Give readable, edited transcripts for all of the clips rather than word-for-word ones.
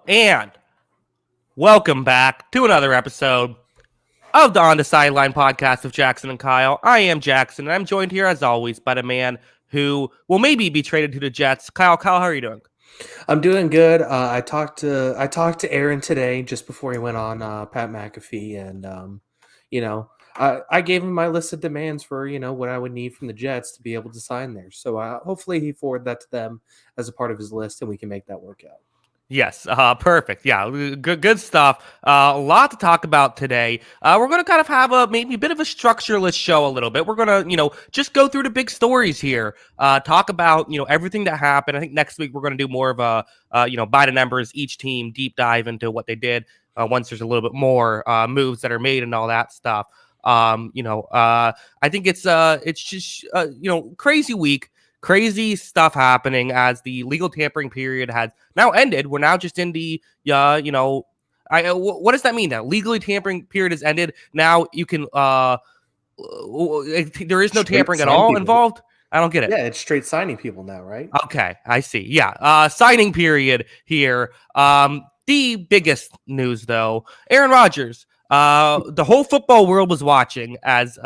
And welcome back to another episode of the On the Sideline podcast with Jackson and Kyle. I am Jackson, and I'm joined here, as always, by the man who will maybe be traded to the Jets. Kyle, how are you doing? I'm doing good. I talked to Aaron today just before he went on Pat McAfee, and I gave him my list of demands for what I would need from the Jets to be able to sign there. So hopefully he forwarded that to them as a part of his list, and we can make that work out. Yes, perfect. Yeah, good stuff. A lot to talk about today. We're going to kind of have maybe a bit of a structureless show a little bit. We're going to, just go through the big stories here. Talk about, everything that happened. I think next week we're going to do more of a, by the numbers, each team deep dive into what they did once there's a little bit more moves that are made and all that stuff. I think it's just, crazy week. Crazy stuff happening as the legal tampering period has now ended. We're now just in the, what does that mean? That legally tampering period has ended. Now you can, there is no tampering at all involved. I don't get it. Yeah, it's straight signing people now, right? Okay, I see. Yeah, signing period here. The biggest news, though, Aaron Rodgers. The whole football world was watching as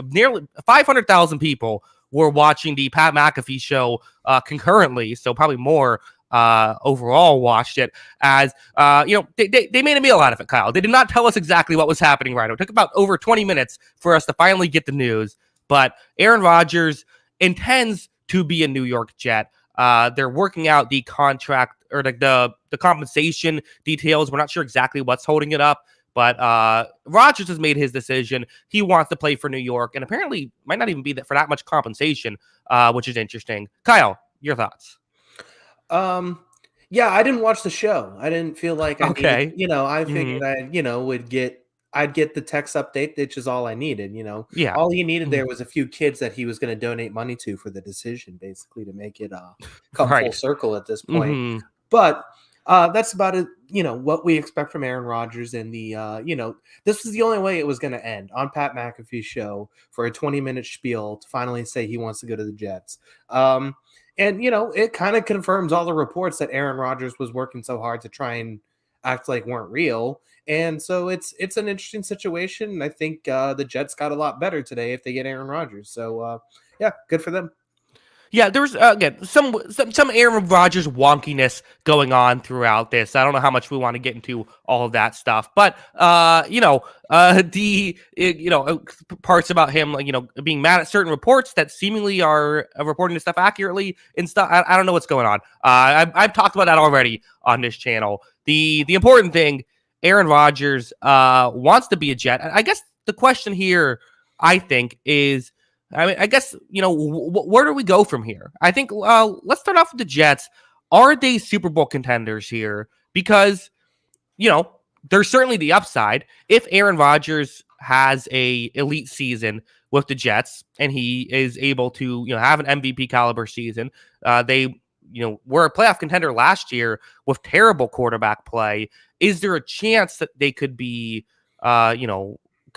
nearly 500,000 people were watching the Pat McAfee show concurrently, so probably more overall watched it as, they made a meal out of it, Kyle. They did not tell us exactly what was happening right now. It took about over 20 minutes for us to finally get the news, but Aaron Rodgers intends to be a New York Jet. They're working out the contract or the compensation details. We're not sure exactly what's holding it up. But Rodgers has made his decision. He wants to play for New York, and apparently might not even be that for that much compensation, which is interesting. Kyle, your thoughts? Yeah, I didn't watch the show. I didn't feel like I needed, I figured I'd get the text update, which is all I needed. Yeah. All he needed there was a few kids that he was going to donate money to for the decision, basically, to make it come full circle at this point. But that's about it. What we expect from Aaron Rodgers, and this was the only way it was going to end on Pat McAfee's show for a 20-minute spiel to finally say he wants to go to the Jets. And it kind of confirms all the reports that Aaron Rodgers was working so hard to try and act like weren't real. And so it's an interesting situation. And I think the Jets got a lot better today if they get Aaron Rodgers. So yeah, good for them. Yeah, there's again some Aaron Rodgers wonkiness going on throughout this. I don't know how much we want to get into all of that stuff, but parts about him, being mad at certain reports that seemingly are reporting the stuff accurately and stuff. I don't know what's going on. I've talked about that already on this channel. The important thing, Aaron Rodgers wants to be a Jet. I guess the question here, I think, is, I guess, where do we go from here? I think let's start off with the Jets. Are they Super Bowl contenders here? Because, there's certainly the upside. If Aaron Rodgers has a elite season with the Jets and he is able to, have an MVP caliber season, they, were a playoff contender last year with terrible quarterback play. Is there a chance that they could be,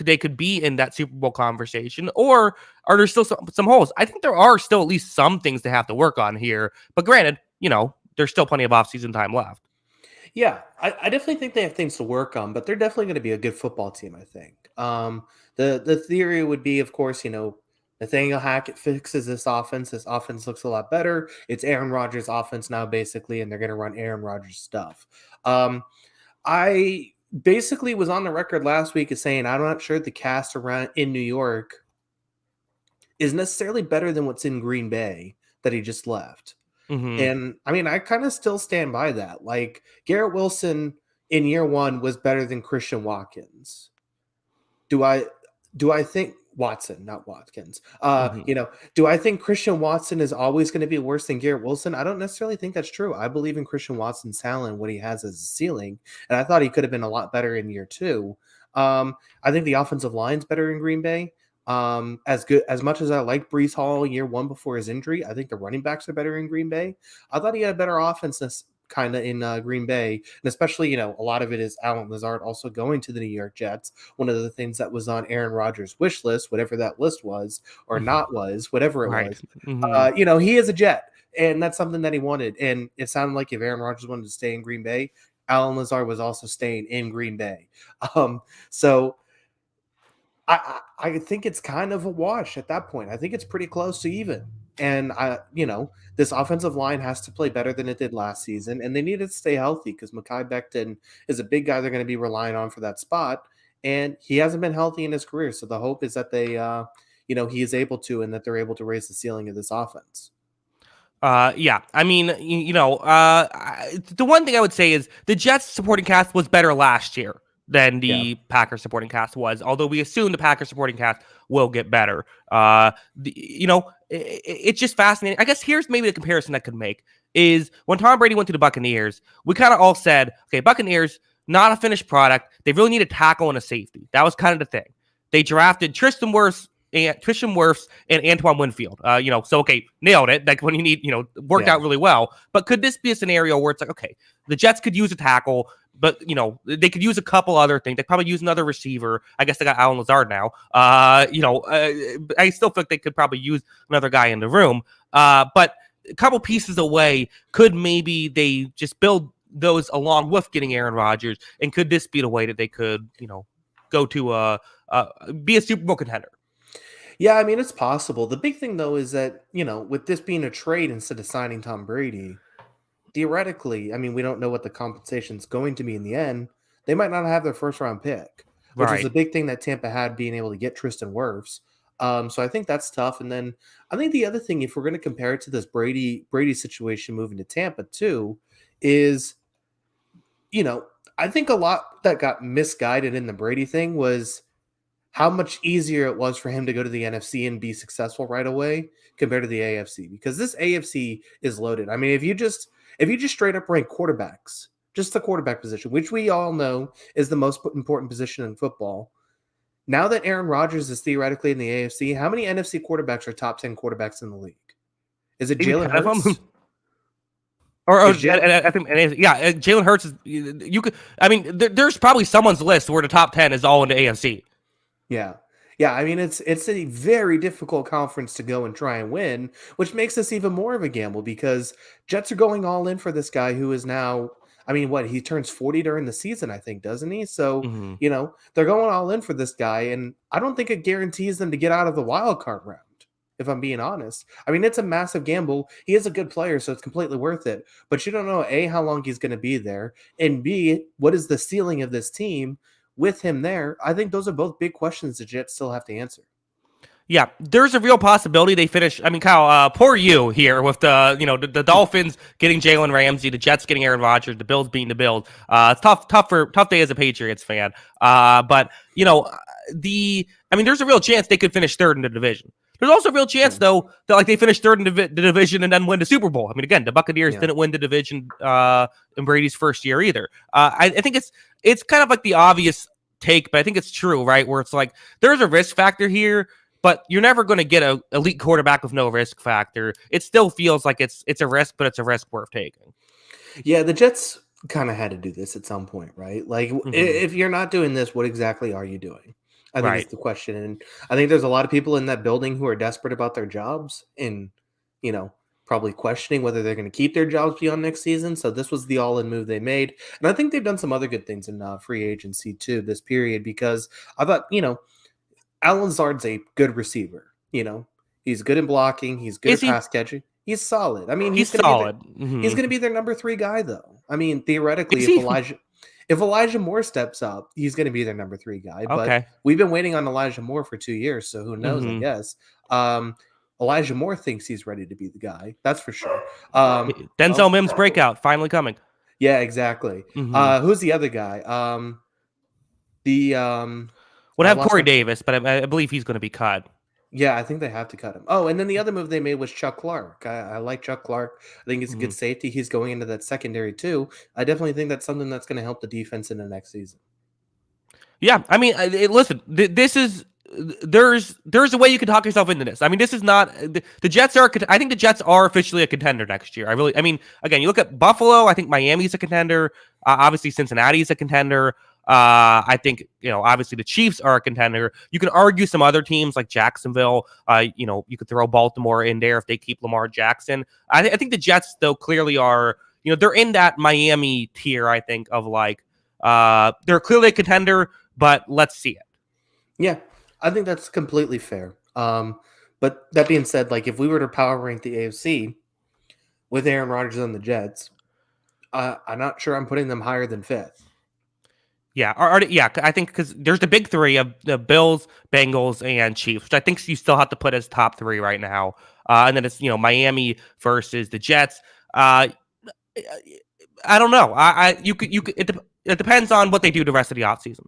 they could be in that Super Bowl conversation, or are there still some holes? I think there are still at least some things they have to work on here. But granted, there's still plenty of offseason time left. Yeah, I definitely think they have things to work on, but they're definitely going to be a good football team, I think. The theory would be, of course, Nathaniel Hackett fixes this offense. This offense looks a lot better. It's Aaron Rodgers' offense now, basically, and they're going to run Aaron Rodgers stuff. I basically was on the record last week as saying I'm not sure the cast around in New York is necessarily better than what's in Green Bay that he just left. And I mean, I kind of still stand by that. Like Garrett Wilson, in year one was better than Christian Watkins. Do I think Watson, not Watkins? Do I think Christian Watson is always going to be worse than Garrett Wilson? I don't necessarily think that's true. I believe in Christian Watson's talent, what he has as a ceiling, and I thought he could have been a lot better in year two. I think the offensive line's better in Green Bay. As much as I like Breece Hall year one before his injury, I think the running backs are better in Green Bay. I thought he had a better offense kind of in Green Bay, and especially a lot of it is Allen Lazard also going to the New York Jets. One of the things that was on Aaron Rodgers' wish list, whatever that list was or not was, whatever it was, he is a Jet, and that's something that he wanted. And it sounded like if Aaron Rodgers wanted to stay in Green Bay, Allen Lazard was also staying in Green Bay. So I think it's kind of a wash at that point. I think it's pretty close to even. And this offensive line has to play better than it did last season, and they need to stay healthy because Mekhi Becton is a big guy they're going to be relying on for that spot, and he hasn't been healthy in his career. So the hope is that they, he is able to, and that they're able to raise the ceiling of this offense. Yeah, I mean, the one thing I would say is the Jets supporting cast was better last year than the Packers supporting cast was, although we assume the Packers supporting cast will get better. It's just fascinating. I guess here's maybe the comparison I could make is when Tom Brady went to the Buccaneers, we kind of all said, okay, Buccaneers, not a finished product. They really need a tackle and a safety. That was kind of the thing. They drafted Tristan Wirfs and Antoine Winfield. So okay, nailed it. Like when you need, worked out really well. But could this be a scenario where it's like, okay, the Jets could use a tackle, but they could use a couple other things. They probably use another receiver. I guess they got Allen Lazard now. I still think they could probably use another guy in the room. But a couple pieces away, could maybe they just build those along with getting Aaron Rodgers? And could this be the way that they could, go to be a Super Bowl contender? Yeah, I mean, it's possible. The big thing, though, is that, with this being a trade instead of signing Tom Brady, theoretically, I mean, we don't know what the compensation is going to be in the end. They might not have their first-round pick, which is a big thing that Tampa had, being able to get Tristan Wirfs. So I think that's tough. And then I think the other thing, if we're going to compare it to this Brady situation moving to Tampa, too, is, I think a lot that got misguided in the Brady thing was how much easier it was for him to go to the NFC and be successful right away compared to the AFC, because this AFC is loaded. I mean, if you just straight up rank quarterbacks, just the quarterback position, which we all know is the most important position in football. Now that Aaron Rodgers is theoretically in the AFC, how many NFC quarterbacks are top 10 quarterbacks in the league? Is it Jalen Hurts? I think, Jalen Hurts is. You could. I mean, there's probably someone's list where the top 10 is all in the AFC. Yeah. I mean, it's a very difficult conference to go and try and win, which makes this even more of a gamble because Jets are going all in for this guy who is now, I mean, he turns 40 during the season, I think, doesn't he? So, they're going all in for this guy, and I don't think it guarantees them to get out of the wild card round, if I'm being honest. I mean, it's a massive gamble. He is a good player, so it's completely worth it. But you don't know, A, how long he's going to be there, and B, what is the ceiling of this team with him there? I think those are both big questions the Jets still have to answer. Yeah, there's a real possibility they finish. I mean, Kyle, poor you here with the Dolphins getting Jalen Ramsey, the Jets getting Aaron Rodgers, the Bills beating the Bills. It's tough day as a Patriots fan. But there's a real chance they could finish third in the division. There's also a real chance, though, that they finish third in the division and then win the Super Bowl. I mean, again, the Buccaneers didn't win the division in Brady's first year either. I think it's kind of like the obvious take, but I think it's true, right? Where it's like there's a risk factor here, but you're never going to get an elite quarterback with no risk factor. It still feels like it's a risk, but it's a risk worth taking. Yeah, the Jets kind of had to do this at some point, right? Like, if you're not doing this, what exactly are you doing? I think that's the question. And I think there's a lot of people in that building who are desperate about their jobs and, probably questioning whether they're going to keep their jobs beyond next season. So this was the all-in move they made. And I think they've done some other good things in free agency too this period, because I thought, Allen Lazard's a good receiver. He's good in blocking. He's good at pass catching. He's solid. I mean, he's solid. He's going to be their number 3 guy, though. I mean, theoretically, if Elijah Moore steps up, he's going to be their number 3 guy. But we've been waiting on Elijah Moore for 2 years, so who knows? I guess. Elijah Moore thinks he's ready to be the guy. That's for sure. Denzel Mims breakout finally coming. Yeah, exactly. Who's the other guy? The Would I have lost Corey my. Davis, but I believe he's going to be cut. Yeah, I think they have to cut him. Oh, and then the other move they made was Chuck Clark. I like Chuck Clark. I think he's a good safety. He's going into that secondary too. I definitely think that's something that's going to help the defense in the next season. Yeah, I mean, listen, this is there's a way you can talk yourself into this. I mean, this is not the Jets are. I think the Jets are officially a contender next year. I mean, again, you look at Buffalo. I think Miami's a contender. Obviously, Cincinnati's a contender. I think obviously the Chiefs are a contender. You can argue some other teams like Jacksonville. You could throw Baltimore in there if they keep Lamar Jackson. I think the Jets though clearly are. They're in that Miami tier. I think of like they're clearly a contender, but let's see it. Yeah, I think that's completely fair. But that being said, like if we were to power rank the AFC with Aaron Rodgers on the Jets, I'm not sure I'm putting them higher than fifth. Yeah, I think because there's the big three of the Bills, Bengals, and Chiefs, which I think you still have to put as top three right now. And then it's Miami versus the Jets. I don't know. It depends on what they do the rest of the offseason.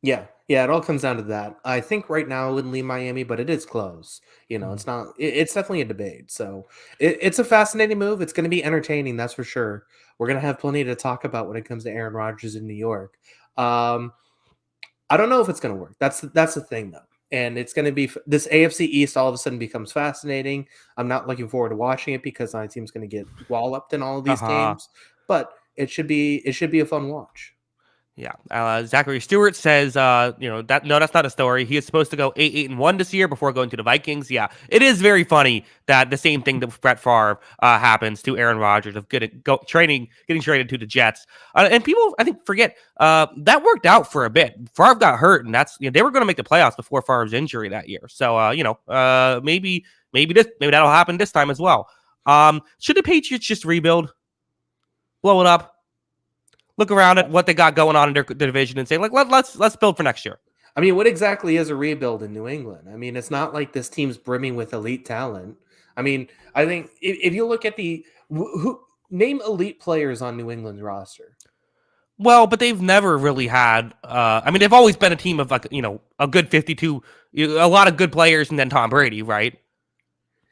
Yeah, it all comes down to that. I think right now I wouldn't leave Miami, but it is close. It's not. It's definitely a debate. So it's a fascinating move. It's going to be entertaining, that's for sure. We're going to have plenty to talk about when it comes to Aaron Rodgers in New York. I don't know if it's going to work. That's the thing, though. And it's going to be this AFC East all of a sudden becomes fascinating. I'm not looking forward to watching it because my team's going to get walloped in all of these games. But it should be a fun watch. Yeah. Zachary Stewart says, that's not a story. He is supposed to go 8-1 this year before going to the Vikings. Yeah, it is very funny that the same thing that with Brett Favre happens to Aaron Rodgers of getting traded to the Jets. And people, I think, forget that worked out for a bit. Favre got hurt, and they were going to make the playoffs before Favre's injury that year. So, maybe that'll happen this time as well. Should the Patriots just rebuild, blow it up? Look around at what they got going on in their division and say, like, let's build for next year. I mean, what exactly is a rebuild in New England? I mean, it's not like this team's brimming with elite talent. I mean, I think if you look at who name elite players on New England's roster. Well, but they've never really had. They've always been a team of a good 52, a lot of good players, and then Tom Brady, right?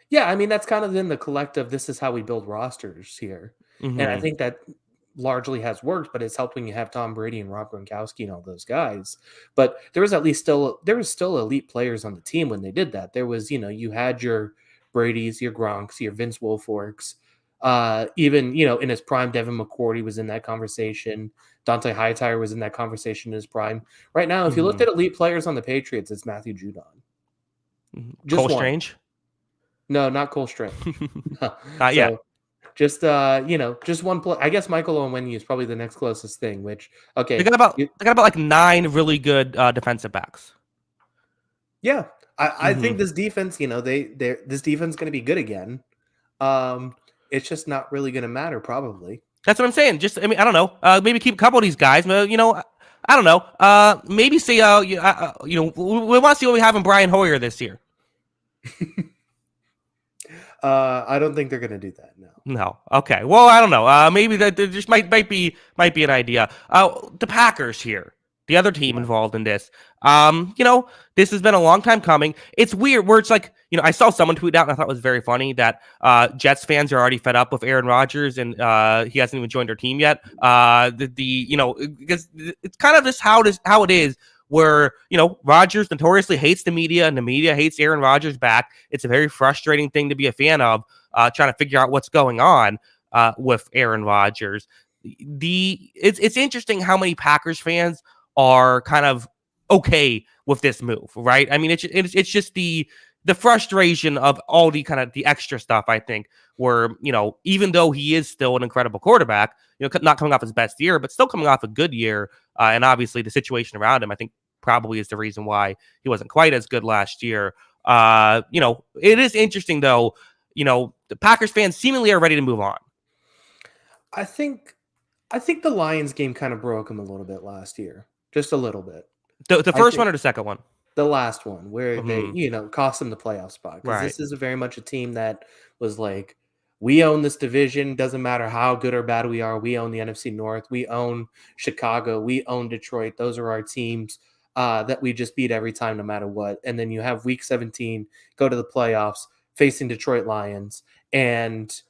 Yeah, I mean that's kind of in the collective. This is how we build rosters here, and I think that largely has worked, but it's helped when you have Tom Brady and Rob Gronkowski and all those guys. But there was still elite players on the team when they did that. There was, you had your Brady's, your Gronks, your Vince Wilforks, even, in his prime, Devin McCourty was in that conversation. Dante Hightower was in that conversation in his prime. Right now, if you looked at elite players on the Patriots, it's Matthew Judon. Cole Strange? No, not Cole Strange. Yeah. Just just one play. I guess Michael Onwenu is probably the next closest thing. Which okay, they got about like 9 really good defensive backs. Yeah, I think this defense, this defense is going to be good again. It's just not really going to matter, probably. That's what I'm saying. I don't know. Maybe keep a couple of these guys. I don't know. Maybe say we want to see what we have in Brian Hoyer this year. I don't think they're going to do that. No. Okay. Well, I don't know. Maybe that just might be an idea. The Packers here, the other team involved in this. This has been a long time coming. It's weird where it's like, I saw someone tweet out and I thought it was very funny that Jets fans are already fed up with Aaron Rodgers and he hasn't even joined their team yet. Because it's kind of just how it is. Where Rodgers notoriously hates the media and the media hates Aaron Rodgers back. It's a very frustrating thing to be a fan of, trying to figure out what's going on with Aaron Rodgers. It's interesting how many Packers fans are kind of okay with this move, right? I mean, it's just the frustration of all the kind of the extra stuff. I think where even though he is still an incredible quarterback, not coming off his best year, but still coming off a good year. And obviously the situation around him, I think probably is the reason why he wasn't quite as good last year. It is interesting though, the Packers fans seemingly are ready to move on. I think the Lions game kind of broke him a little bit last year, just a little bit. The first one or the second one? The last one where they, cost them the playoff spot. Because Right. This is very much a team that was like, we own this division. Doesn't matter how good or bad we are. We own the NFC North. We own Chicago. We own Detroit. Those are our teams that we just beat every time, no matter what. And then you have Week 17, go to the playoffs, facing Detroit Lions, and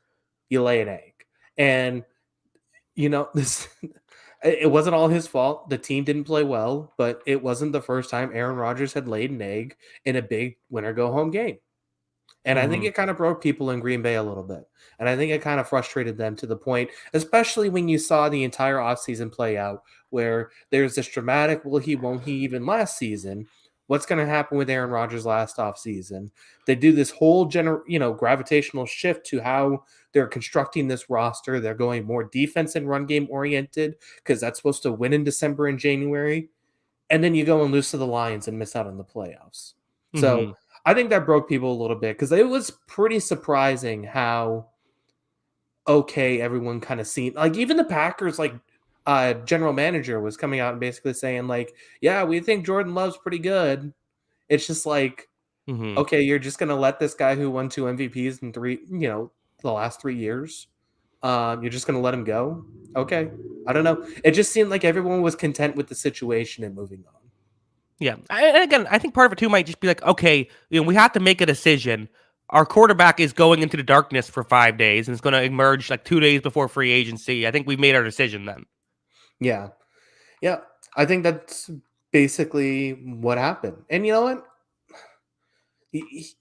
you lay an egg. And this. It wasn't all his fault. The team didn't play well, but it wasn't the first time Aaron Rodgers had laid an egg in a big winner-go-home game. And I think it kind of broke people in Green Bay a little bit. And I think it kind of frustrated them to the point, especially when you saw the entire offseason play out, where there's this dramatic, will he, won't he, even last season. What's going to happen with Aaron Rodgers last offseason? They do this whole gravitational shift to how they're constructing this roster. They're going more defense and run game oriented because that's supposed to win in December and January. And then you go and lose to the Lions and miss out on the playoffs. So I think that broke people a little bit because it was pretty surprising how okay everyone kind of seemed. Like even the Packers, general manager was coming out and basically saying yeah, we think Jordan Love's pretty good. It's just okay, you're just going to let this guy who won 2 MVPs in the last 3 years. You're just going to let him go. Okay. I don't know. It just seemed like everyone was content with the situation and moving on. Yeah. And again, I think part of it too might just be okay, we have to make a decision. Our quarterback is going into the darkness for 5 days and it's going to emerge 2 days before free agency. I think we've made our decision then. Yeah. Yeah. I think that's basically what happened. And you know what?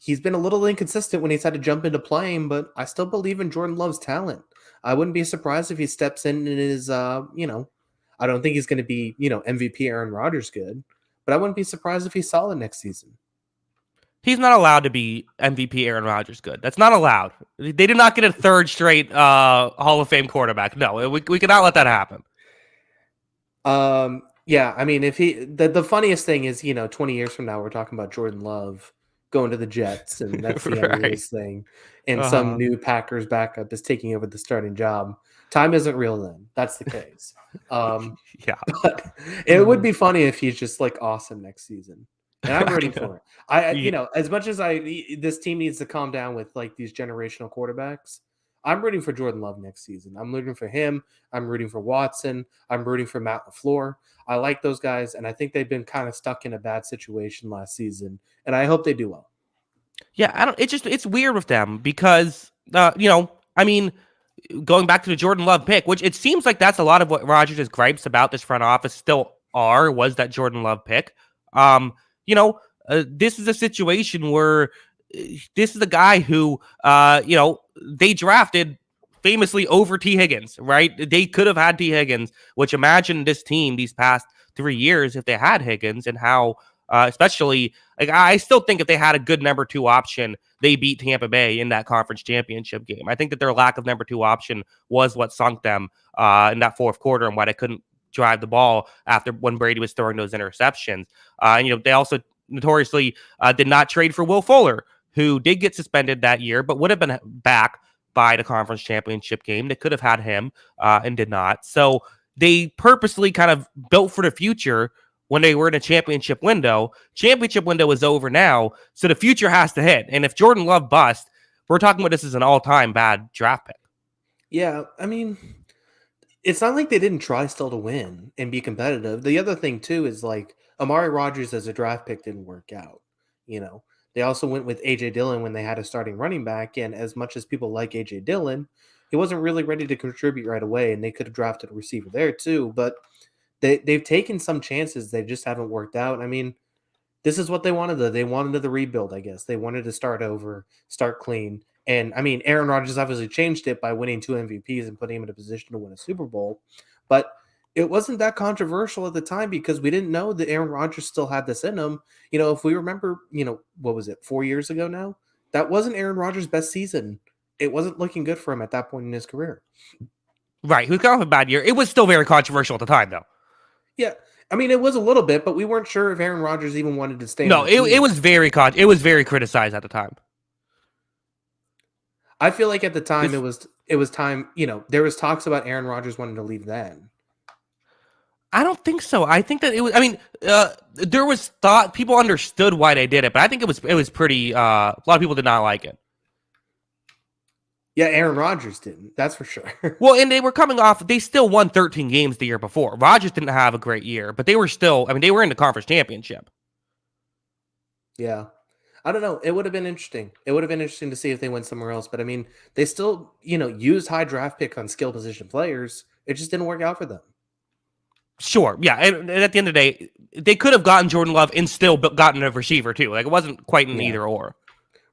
He's been a little inconsistent when he's had to jump into playing, but I still believe in Jordan Love's talent. I wouldn't be surprised if he steps in and is, I don't think he's going to be, MVP Aaron Rodgers good, but I wouldn't be surprised if he's solid next season. He's not allowed to be MVP Aaron Rodgers good. That's not allowed. They did not get a third straight Hall of Fame quarterback. No, we cannot let that happen. Yeah, I mean, if the funniest thing is, 20 years from now, we're talking about Jordan Love going to the Jets, and that's the end of this thing. And some new Packers backup is taking over the starting job. Time isn't real then. That's the case. Yeah. But it would be funny if he's just awesome next season. And I'm rooting for it. As much as this team needs to calm down with these generational quarterbacks, I'm rooting for Jordan Love next season. I'm rooting for him. I'm rooting for Watson. I'm rooting for Matt LaFleur. I like those guys, and I think they've been kind of stuck in a bad situation last season, and I hope they do well. Yeah, it's weird with them because, going back to the Jordan Love pick, which it seems like that's a lot of what Rodgers' gripes about this front office was that Jordan Love pick. This is a situation where this is a guy who, they drafted famously over T. Higgins, right? They could have had T. Higgins, which imagine this team these past 3 years if they had Higgins and how, especially, I still think if they had a good number 2 option, they beat Tampa Bay in that conference championship game. I think that their lack of number 2 option was what sunk them in that fourth quarter and why they couldn't drive the ball when Brady was throwing those interceptions. They also notoriously did not trade for Will Fuller, who did get suspended that year, but would have been back by the conference championship game. They could have had him and did not. So they purposely kind of built for the future when they were in a championship window. Championship window is over now, so the future has to hit. And if Jordan Love busts, we're talking about this as an all-time bad draft pick. Yeah, I mean, it's not like they didn't try still to win and be competitive. The other thing, too, is Amari Rodgers as a draft pick didn't work out. They also went with A.J. Dillon when they had a starting running back, and as much as people like A.J. Dillon, he wasn't really ready to contribute right away, and they could have drafted a receiver there too, but they've taken some chances. They just haven't worked out. I mean, this is what they wanted. They wanted the rebuild, I guess. They wanted to start over, start clean, and, I mean, Aaron Rodgers obviously changed it by winning 2 MVPs and putting him in a position to win a Super Bowl, but it wasn't that controversial at the time because we didn't know that Aaron Rodgers still had this in him. If we remember, what was it, 4 years ago now? That wasn't Aaron Rodgers' best season. It wasn't looking good for him at that point in his career. Right. He was kind of a bad year. It was still very controversial at the time, though. Yeah. I mean, it was a little bit, but we weren't sure if Aaron Rodgers even wanted to stay. No, it was very criticized at the time. I feel like at the time it was time, there was talks about Aaron Rodgers wanting to leave then. I don't think so. I think that it was. I mean, there was thought people understood why they did it, but I think it was pretty. A lot of people did not like it. Yeah, Aaron Rodgers didn't. That's for sure. Well, and they were coming off. They still won 13 games the year before. Rodgers didn't have a great year, but they were still. I mean, they were in the conference championship. Yeah. I don't know. It would have been interesting. It would have been interesting to see if they went somewhere else. But I mean, they still, used high draft pick on skill position players. It just didn't work out for them. Sure, yeah, and at the end of the day, they could have gotten Jordan Love and still gotten a receiver too. Like it wasn't quite an either or.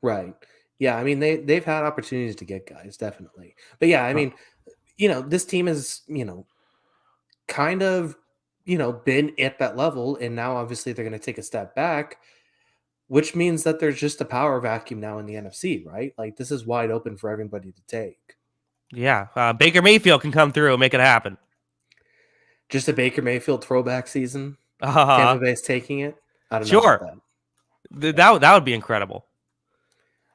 Right. Yeah, I mean they've had opportunities to get guys, definitely. But yeah, I mean, this team is, kind of, been at that level, and now obviously they're going to take a step back, which means that there's just a power vacuum now in the NFC, right? Like this is wide open for everybody to take. Yeah, Baker Mayfield can come through and make it happen. Just a Baker Mayfield throwback season. Tampa Bay's taking it. I don't know about that. That would be incredible.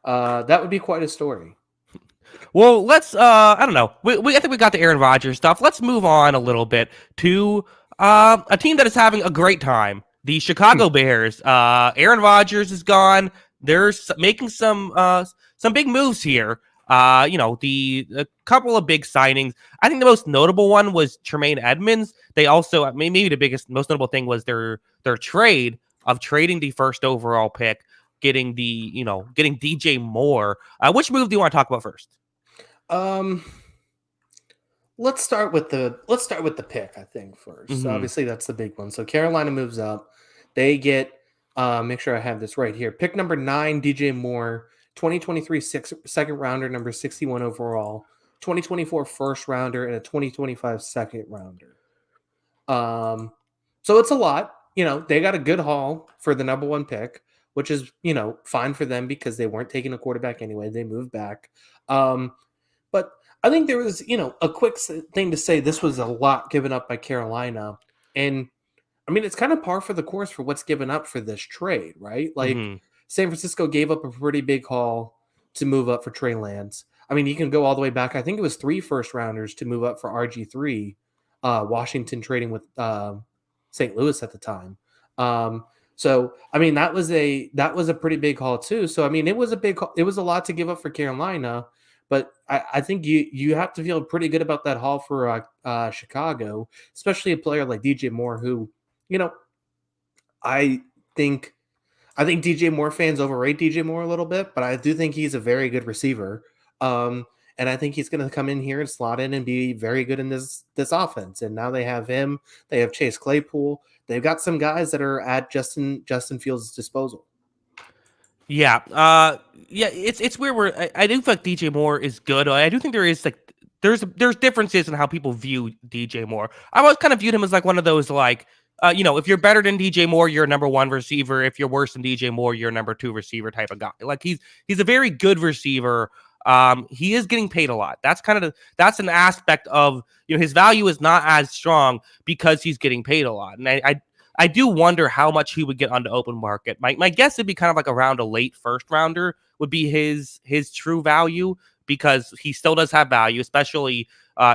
That would be quite a story. Well, let's. I don't know. I think we got the Aaron Rodgers stuff. Let's move on a little bit to a team that is having a great time. The Chicago Bears. Aaron Rodgers is gone. They're making some big moves here. A couple of big signings. I think the most notable one was Tremaine Edmonds. They also, maybe the most notable thing was their trade of trading the first overall pick, getting DJ Moore. Which move do you want to talk about first? Let's start with the pick, I think, first. Mm-hmm. Obviously, that's the big one. So Carolina moves up. They get, make sure I have this right here. Pick number 9, DJ Moore. 2023 second rounder, number 61 overall, 2024 first rounder, and a 2025 second rounder. So it's a lot. They got a good haul for the number 1 pick, which is, fine for them because they weren't taking a quarterback anyway. They moved back. But I think there was, a quick thing to say. This was a lot given up by Carolina. And I mean, it's kind of par for the course for what's given up for this trade, right? Like, San Francisco gave up a pretty big haul to move up for Trey Lance. I mean, you can go all the way back. I think it was 3 first rounders to move up for RG3. Washington trading with St. Louis at the time. So I mean, that was a pretty big haul too. So I mean, it was a lot to give up for Carolina. But I think you have to feel pretty good about that haul for Chicago, especially a player like DJ Moore, who, I think DJ Moore fans overrate DJ Moore a little bit, but I do think he's a very good receiver. And I think he's going to come in here and slot in and be very good in this offense. And now they have him. They have Chase Claypool. They've got some guys that are at Justin Fields' disposal. Yeah. It's weird where I do feel like DJ Moore is good. I do think there is there's differences in how people view DJ Moore. I always kind of viewed him as like one of those if you're better than DJ Moore, you're a number 1 receiver. If you're worse than DJ Moore, you're a number 2 receiver type of guy. Like he's a very good receiver. He is getting paid a lot. That's that's an aspect of, his value is not as strong because he's getting paid a lot. And I do wonder how much he would get on the open market. My guess would be kind of like around a late first rounder would be his true value, because he still does have value, especially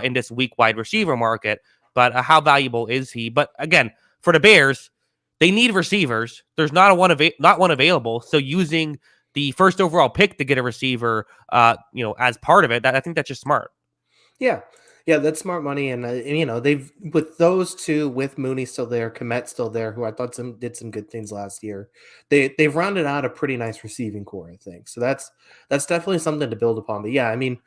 in this weak wide receiver market. But how valuable is he? But again, for the Bears, they need receivers. There's not one available. So using the first overall pick to get a receiver, as part of it, I think that's just smart. Yeah, that's smart money. And they've, with those two, with Mooney still there, Kmet still there, who I thought did some good things last year. They've rounded out a pretty nice receiving core, I think. So that's definitely something to build upon. But yeah, I mean,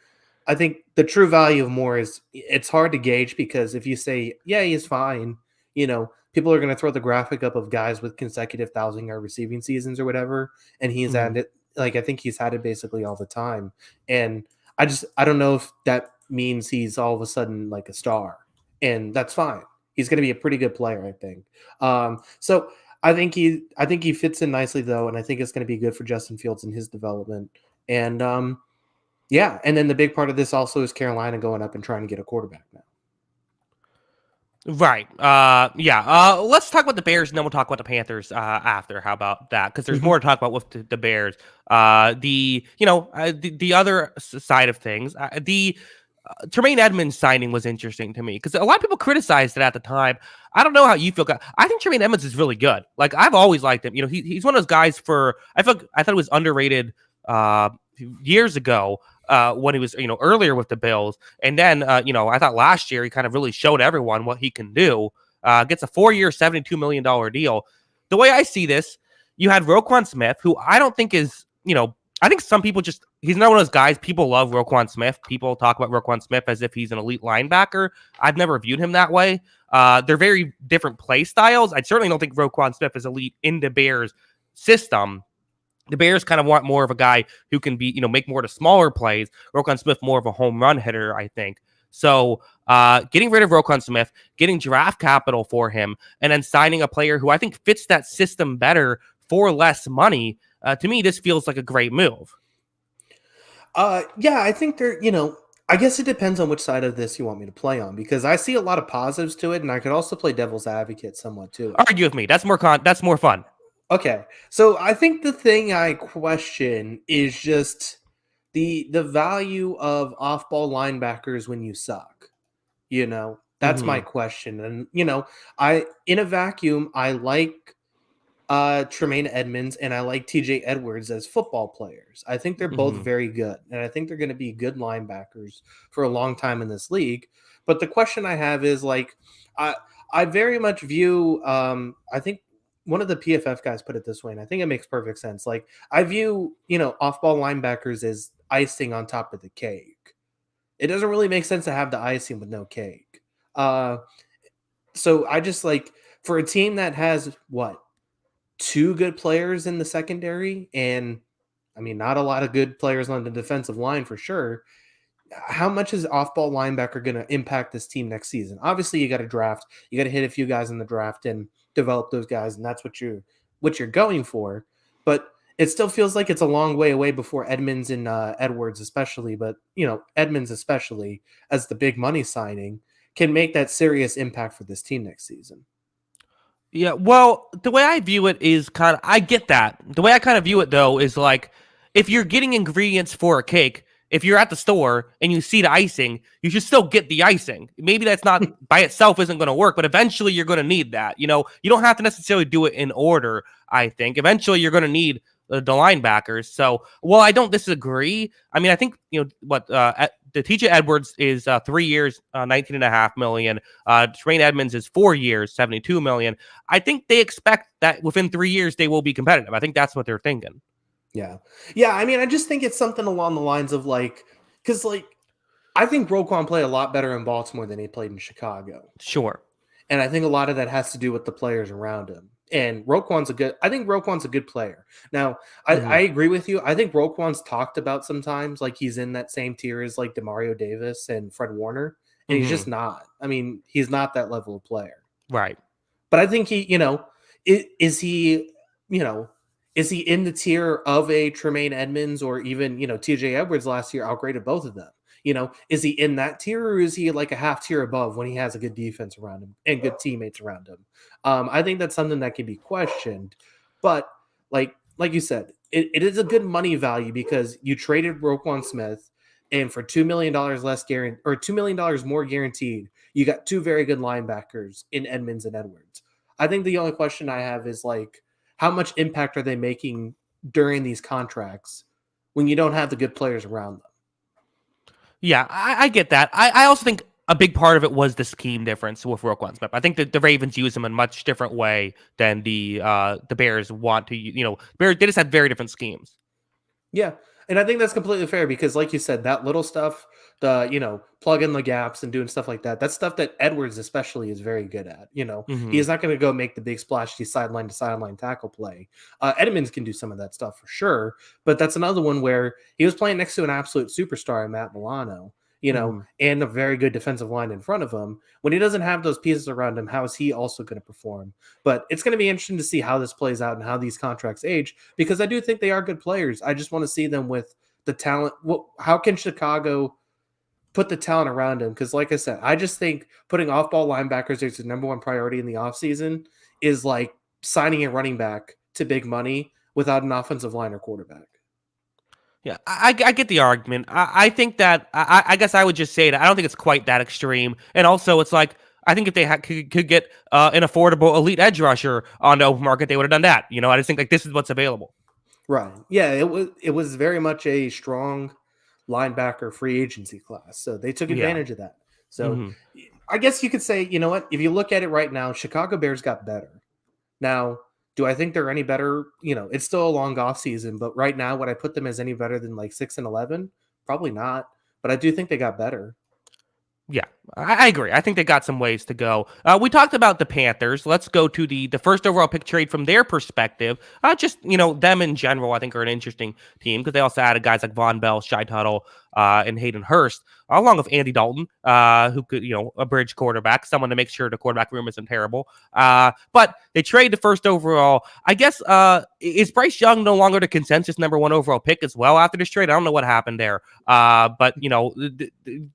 I think the true value of Moore is, it's hard to gauge, because if you say, yeah, he's fine, people are going to throw the graphic up of guys with consecutive 1,000-yard receiving seasons or whatever, and he's had it. Like, I think he's had it basically all the time, and I don't know if that means he's all of a sudden like a star, and that's fine. He's going to be a pretty good player, I think. So I think he fits in nicely though, and I think it's going to be good for Justin Fields and his development. And yeah, and then the big part of this also is Carolina going up and trying to get a quarterback now. Right. Let's talk about the Bears, and then we'll talk about the Panthers after. How about that? Because there's more to talk about with the Bears. The other side of things, the Tremaine Edmonds signing was interesting to me, because a lot of people criticized it at the time. I don't know how you feel. I think Tremaine Edmonds is really good. Like, I've always liked him. He's one of those guys I thought it was underrated years ago. when he was, earlier with the Bills. And then, I thought last year he kind of really showed everyone what he can do. Gets a 4-year, $72 million deal. The way I see this, you had Roquan Smith, who I don't think is, I think some people he's not one of those guys. People love Roquan Smith. People talk about Roquan Smith as if he's an elite linebacker. I've never viewed him that way. They're very different play styles. I certainly don't think Roquan Smith is elite in the Bears system. The Bears kind of want more of a guy who can be, make more of the smaller plays. Roquan Smith, more of a home run hitter, I think. So getting rid of Roquan Smith, getting draft capital for him, and then signing a player who I think fits that system better for less money, to me, this feels like a great move. Yeah, I think I guess it depends on which side of this you want me to play on, because I see a lot of positives to it, and I could also play devil's advocate somewhat too. Argue with me. That's more fun. Okay, so I think the thing I question is just the value of off-ball linebackers when you suck. That's my question. And in a vacuum, I like Tremaine Edmonds and I like TJ Edwards as football players. I think they're both very good, and I think they're going to be good linebackers for a long time in this league. But the question I have is I very much view I think one of the PFF guys put it this way, and I think it makes perfect sense. I view, off-ball linebackers as icing on top of the cake. It doesn't really make sense to have the icing with no cake. So I just for a team that has two good players in the secondary, and I mean, not a lot of good players on the defensive line for sure. How much is off-ball linebacker going to impact this team next season? Obviously, you got to draft. You got to hit a few guys in the draft and develop those guys, and that's what you're going for. But it still feels like it's a long way away before Edmonds and Edwards, especially, but Edmonds especially as the big money signing, can make that serious impact for this team next season. Yeah, well, the way I view it is I get that. The way I kind of view it, though, is if you're getting ingredients for a cake, if you're at the store and you see the icing, you should still get the icing. Maybe that's not by itself isn't going to work, but eventually you're going to need that. You don't have to necessarily do it in order, I think. Eventually you're going to need the linebackers. So, well, I don't disagree. I mean, I think, the TJ Edwards is 3 years, $19.5 million. Tremaine Edmonds is 4 years, $72 million. I think they expect that within 3 years they will be competitive. I think that's what they're thinking. Yeah. I mean, I just think it's something along the lines of because I think Roquan played a lot better in Baltimore than he played in Chicago. Sure. And I think a lot of that has to do with the players around him. And I think Roquan's a good player. Now, I agree with you. I think Roquan's talked about sometimes he's in that same tier as Demario Davis and Fred Warner. And he's just not. I mean, he's not that level of player. Right. But I think is he in the tier of a Tremaine Edmonds or even, TJ Edwards last year outgraded both of them? Is he in that tier, or is he a half tier above when he has a good defense around him and good teammates around him? I think that's something that can be questioned. But like you said, it is a good money value because you traded Roquan Smith, and for $2 million less guaranteed, or $2 million more guaranteed, you got two very good linebackers in Edmonds and Edwards. I think the only question I have is how much impact are they making during these contracts when you don't have the good players around them? Yeah, I get that. I also think a big part of it was the scheme difference with Roquan Smith. I think that the Ravens use him in a much different way than the Bears want to. Bears, they just had very different schemes. Yeah, and I think that's completely fair because, like you said, that little stuff, the plug in the gaps and doing stuff like that, that's stuff that Edwards especially is very good at. He's not going to go make the big splashy sideline to sideline tackle play. Edmonds can do some of that stuff for sure, but that's another one where he was playing next to an absolute superstar in Matt Milano. And a very good defensive line in front of him. When he doesn't have those pieces around him, how is he also going to perform? But it's going to be interesting to see how this plays out and how these contracts age, because I do think they are good players. I just want to see them with the talent. How can Chicago put the talent around him? Because like I said, I just think putting off-ball linebackers as the number one priority in the offseason is like signing a running back to big money without an offensive line or quarterback. Yeah, I get the argument. I think that I guess I would just say that I don't think it's quite that extreme. And also, it's I think if they could get an affordable elite edge rusher on the open market, they would have done that. I just think this is what's available. Right. Yeah, it was very much a strong linebacker free agency class. So they took Yeah. advantage of that. So I guess you could say, you know what, if you look at it right now, Chicago Bears got better. Now, do I think they're any better? It's still a long off season, but right now, would I put them as any better than like 6-11? Probably not. But I do think they got better. Yeah, I agree. I think they got some ways to go. We talked about the Panthers. Let's go to the first overall pick trade from their perspective. Just, them in general, I think are an interesting team because they also added guys like Von Bell, Shy Tuttle, and Hayden Hurst, along with Andy Dalton, who could, a bridge quarterback, someone to make sure the quarterback room isn't terrible. But they trade the first overall. I guess, is Bryce Young no longer the consensus number 1 overall pick as well after this trade? I don't know what happened there. But,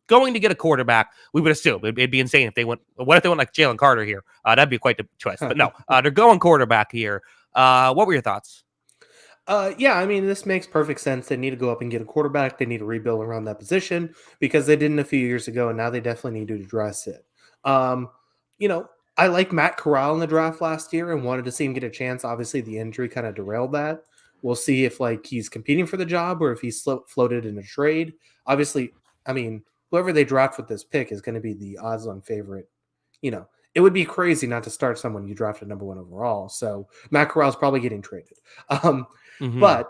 going to get a quarterback, we would assume it'd be insane if they went. What if they went like Jalen Carter here? That'd be quite the twist. But no, they're going quarterback here. What were your thoughts? Yeah, I mean, this makes perfect sense. They need to go up and get a quarterback. They need to rebuild around that position because they didn't a few years ago, and now they definitely need to address it. I like Matt Corral in the draft last year and wanted to see him get a chance. Obviously, the injury kind of derailed that. We'll see if he's competing for the job or if he's floated in a trade. Obviously, I mean, whoever they draft with this pick is going to be the odds-on favorite. It would be crazy not to start someone you drafted number 1 overall. So Matt Corral's probably getting traded. But,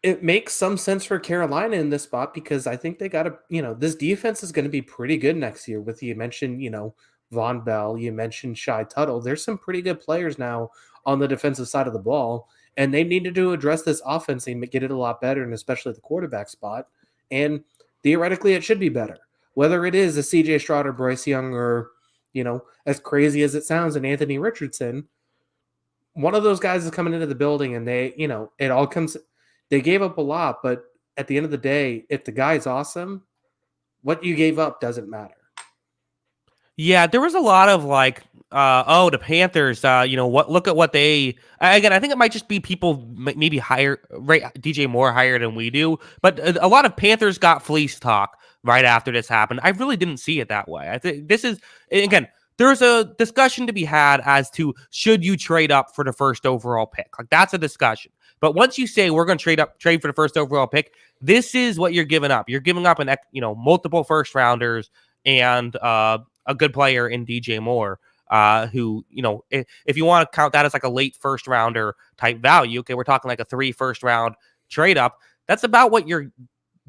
it makes some sense for Carolina in this spot because I think they got to, this defense is going to be pretty good next year with you mentioned, Von Bell, you mentioned Shy Tuttle. There's some pretty good players now on the defensive side of the ball, and they needed to address this offense and get it a lot better, and especially the quarterback spot. And theoretically, it should be better. Whether it is a CJ Stroud or Bryce Young or, as crazy as it sounds, an Anthony Richardson, one of those guys is coming into the building and they, it all comes, they gave up a lot, but at the end of the day, if the guy's awesome, what you gave up doesn't matter. Yeah, there was a lot of the Panthers, look at what they, again, I think it might just be people maybe rate DJ Moore higher than we do, but a lot of Panthers got fleece talk right after this happened. I really didn't see it that way. I think this is, again, there's a discussion to be had as to should you trade up for the first overall pick? That's a discussion. But once you say we're going to trade for the first overall pick, this is what you're giving up. You're giving up multiple first rounders and a good player in DJ Moore, who, if you want to count that as like a late first rounder type value, okay, we're talking like a 3 first round trade up. That's about what you're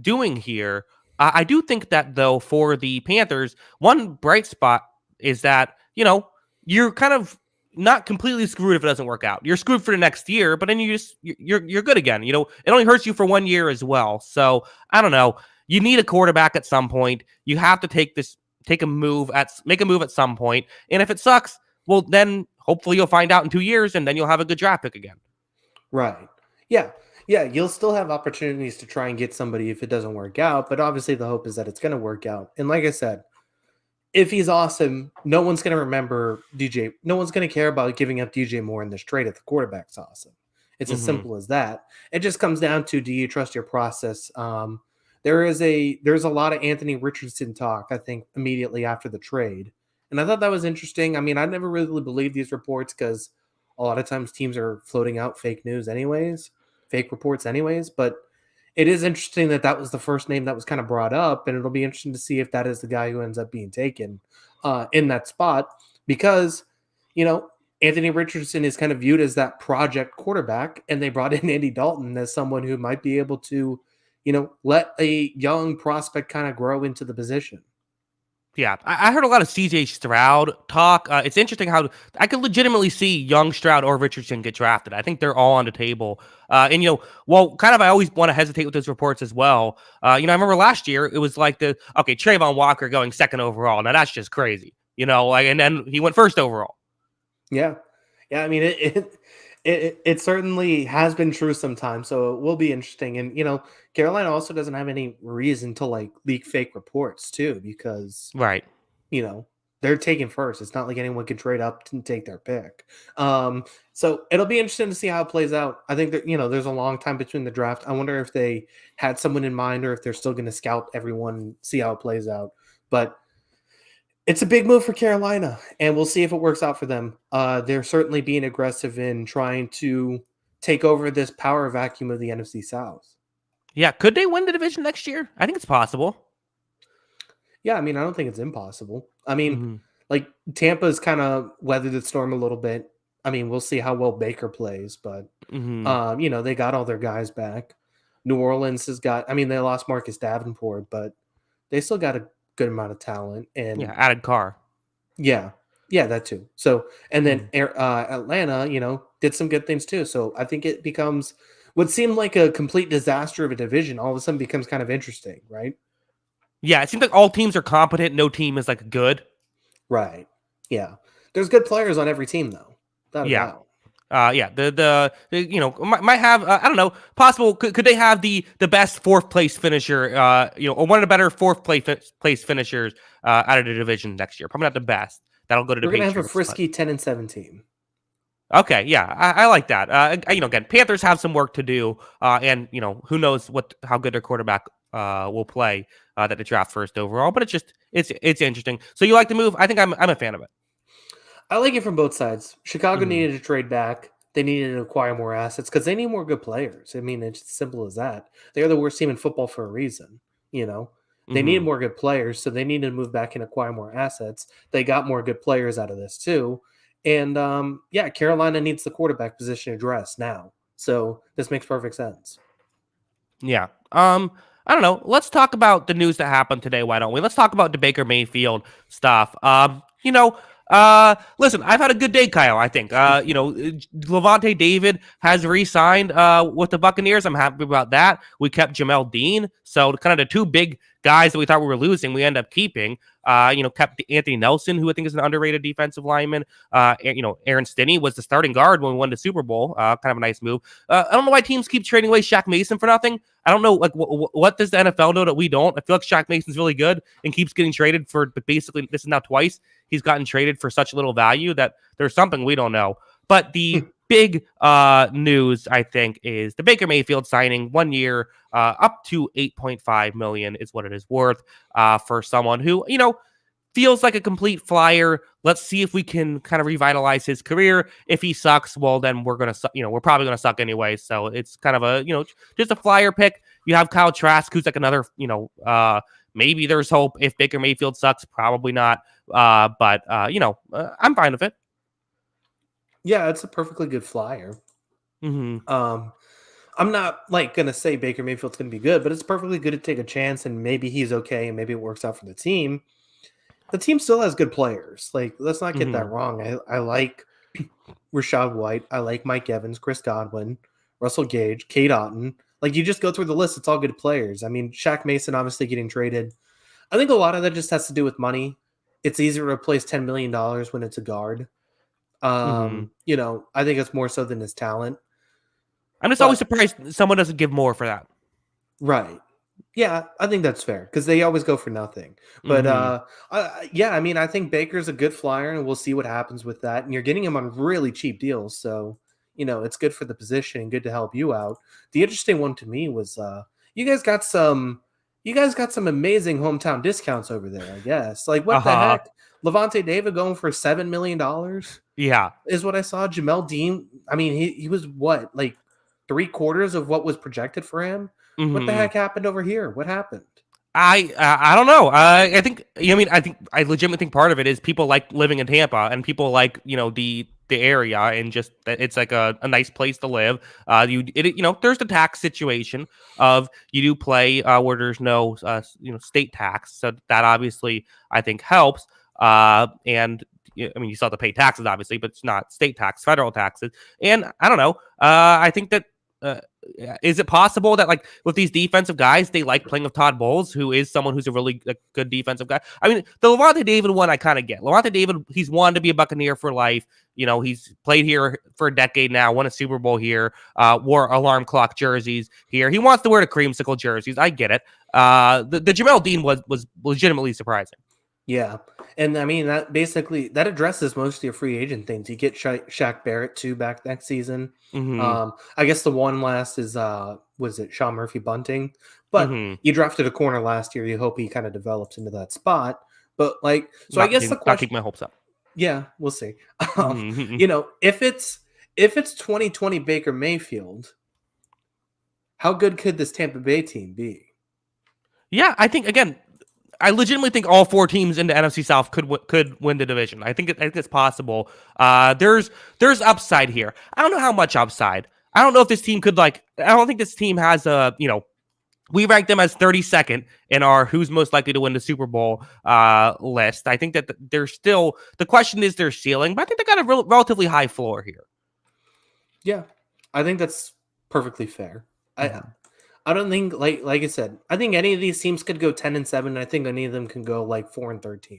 doing here. I do think that, though, for the Panthers, one bright spot is that, you're kind of not completely screwed if it doesn't work out. You're screwed for the next year, but then you're good again. It only hurts you for 1 year as well. So I don't know. You need a quarterback at some point. You have to make a move at some point. And if it sucks, well, then hopefully you'll find out in 2 years and then you'll have a good draft pick again. Right. Yeah. Yeah. You'll still have opportunities to try and get somebody if it doesn't work out, but obviously the hope is that it's going to work out. And like I said, if he's awesome, no one's going to remember DJ. No one's going to care about giving up DJ Moore in this trade if the quarterback's awesome. It's as simple as that. It just comes down to, do you trust your process? There's a lot of Anthony Richardson talk, I think, immediately after the trade. And I thought that was interesting. I mean, I never really believed these reports because a lot of times teams are floating out fake news anyways, fake reports anyways. But it is interesting that was the first name that was kind of brought up, and it'll be interesting to see if that is the guy who ends up being taken in that spot because, Anthony Richardson is kind of viewed as that project quarterback, and they brought in Andy Dalton as someone who might be able to, let a young prospect kind of grow into the position. Yeah, I heard a lot of CJ Stroud talk. It's interesting how I could legitimately see young Stroud or Richardson get drafted. I think they're all on the table. And, kind of I always want to hesitate with those reports as well. I remember last year it was like Trayvon Walker going 2nd overall. Now that's just crazy, and then he went 1st overall. Yeah. Yeah, I mean, it certainly has been true sometimes, so it will be interesting. And, Carolina also doesn't have any reason to leak fake reports too, because right, they're taking first. It's not like anyone can trade up and take their pick. So it'll be interesting to see how it plays out. I think that, there's a long time between the draft. I wonder if they had someone in mind or if they're still going to scout everyone and see how it plays out. But it's a big move for Carolina, and we'll see if it works out for them. They're certainly being aggressive in trying to take over this power vacuum of the NFC South. Yeah, could they win the division next year? I think it's possible. Yeah, I mean, I don't think it's impossible. I mean, Mm-hmm. like Tampa's kind of weathered the storm a little bit. I mean, we'll see how well Baker plays, but Mm-hmm. they got all their guys back. New Orleans has got. I mean, they lost Marcus Davenport, but they still got a good amount of talent. Yeah, And added Carr. yeah, yeah, that too. So, and then Mm-hmm. Atlanta, did some good things too. So I think it becomes what seemed like a complete disaster of a division. All of a sudden, becomes kind of interesting, right? Yeah, it seems like all teams are competent. No team is like good. Right. Yeah. There's good players on every team, though. Without a Yeah. doubt. Yeah, might have I don't know, possible could they have the best fourth place finisher, or one of the better place finishers out of the division next year. Probably not the best. That'll go to the We're gonna have a Patriots. But frisky 10-17. okay, yeah, I like that. Again, Panthers have some work to do, and who knows how good their quarterback will play that they draft first overall. But it's interesting. So you like the move? I think I'm a fan of it. I like it from both sides. Chicago Hmm. needed to trade back. They needed to acquire more assets because they need more good players. I mean, it's as simple as that. They're the worst team in football for a reason. You know, they needed Hmm. more good players, so they needed to move back and acquire more assets. They got more good players out of this too. And yeah, Carolina needs the quarterback position addressed now. So this makes perfect sense. Yeah. I don't know. Let's talk about the news that happened today. Why don't we? Let's talk about the Baker Mayfield stuff. Listen, I've had a good day, Kyle. I think. Levante David has re-signed with the Buccaneers. I'm happy about that. We kept Jamel Dean, so kind of the two big guys that we thought we were losing, we end up keeping. Kept Anthony Nelson, who I think is an underrated defensive lineman. Aaron Stinney was the starting guard when we won the Super Bowl. Kind of a nice move. I don't know why teams keep trading away Shaq Mason for nothing. I don't know, like, what does the NFL know that we don't? I feel like Shaq Mason's really good and keeps getting traded for, but basically, this is now twice he's gotten traded for such little value that there's something we don't know. But the big news, I think, is the Baker Mayfield signing 1 year, up to $8.5 million is what it is worth for someone who, feels like a complete flyer. Let's see if we can kind of revitalize his career. If he sucks, well, then we're gonna, we're probably gonna suck anyway. So it's kind of a, just a flyer pick. You have Kyle Trask, who's like another, maybe there's hope if Baker Mayfield sucks. Probably not. I'm fine with it. Yeah, it's a perfectly good flyer. Mm-hmm. I'm not like gonna say Baker Mayfield's gonna be good, but it's perfectly good to take a chance and maybe he's okay and maybe it works out for the team. The team still has good players. Like, let's not get that Mm-hmm. wrong. I like Rashad White. I like Mike Evans, Chris Godwin, Russell Gage, Kate Otten. Like, you just go through the list. It's all good players. I mean, Shaq Mason obviously getting traded. I think a lot of that just has to do with money. It's easier to replace $10 million when it's a guard. Mm-hmm. I think it's more so than his talent. I'm just always But surprised someone doesn't give more for that. right. Yeah, I think that's fair because they always go for nothing. But Mm-hmm. yeah, I mean, I think Baker's a good flyer, and we'll see what happens with that. And you're getting him on really cheap deals, so it's good for the position and good to help you out. The interesting one to me was you guys got some, amazing hometown discounts over there. I guess, like, what the Uh-huh. heck? Levante David going for $7 million Yeah. is what I saw. Jamel Dean, I mean, he was what, like, 3/4 of what was projected for him. What the Mm-hmm. heck happened over here? What happened? I don't know. I think I legitimately think part of it is people like living in Tampa and people like the area and just that it's like a nice place to live. There's the tax situation of you do play where there's no state tax, so that obviously I think helps. And I mean you still have to pay taxes obviously, but it's not state tax, federal taxes. And I don't know. I think that. Uh, is it possible that like with these defensive guys, they like playing with Todd Bowles, who is someone who's a really good defensive guy? I mean, the Levante David one I kind of get. Levante David, he's wanted to be a Buccaneer for life. He's played here for a decade now, won a Super Bowl here, wore alarm clock jerseys here. He wants to wear the creamsicle jerseys. I get it. The Jamel Dean was legitimately surprising. Yeah, and I mean that addresses most of your free agent things. You get Shaq Barrett too back next season. Mm-hmm. I guess the one last is was it Sean Murphy Bunting? But Mm-hmm. you drafted a corner last year. You hope he kind of develops into that spot. But like, so I Not guess the not question, keep my hopes up. yeah, we'll see. Mm-hmm. If it's 2020 Baker Mayfield, how good could this Tampa Bay team be? Yeah, I think again, I legitimately think all 4 teams in the NFC South could win the division. I think it's possible. There's upside here. I don't know how much upside. I don't know if this team could I don't think this team has a we rank them as 32nd in our who's most likely to win the Super Bowl list. I think that they're still the question is their ceiling, but I think they got a relatively high floor here. Yeah, I think that's perfectly fair. I don't think like I said, I think any of these teams could go 10-7. And I think any of them can go like 4-13.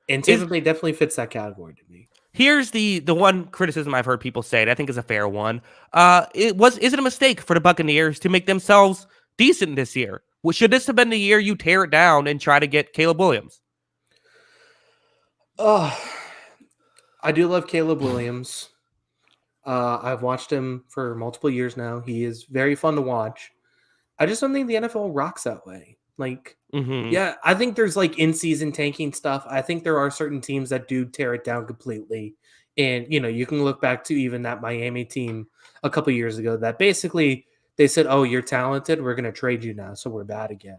And Tampa Bay definitely fits that category to me. Here's the one criticism I've heard people say, and I think is a fair one. Is it a mistake for the Buccaneers to make themselves decent this year? Should this have been the year you tear it down and try to get Caleb Williams? I do love Caleb Williams. I've watched him for multiple years now. He is very fun to watch. I just don't think the NFL rocks that way. Yeah, I think there's in-season tanking stuff. I think there are certain teams that do tear it down completely. And, you can look back to even that Miami team a couple years ago that basically they said, oh, you're talented. We're going to trade you now. So we're bad again.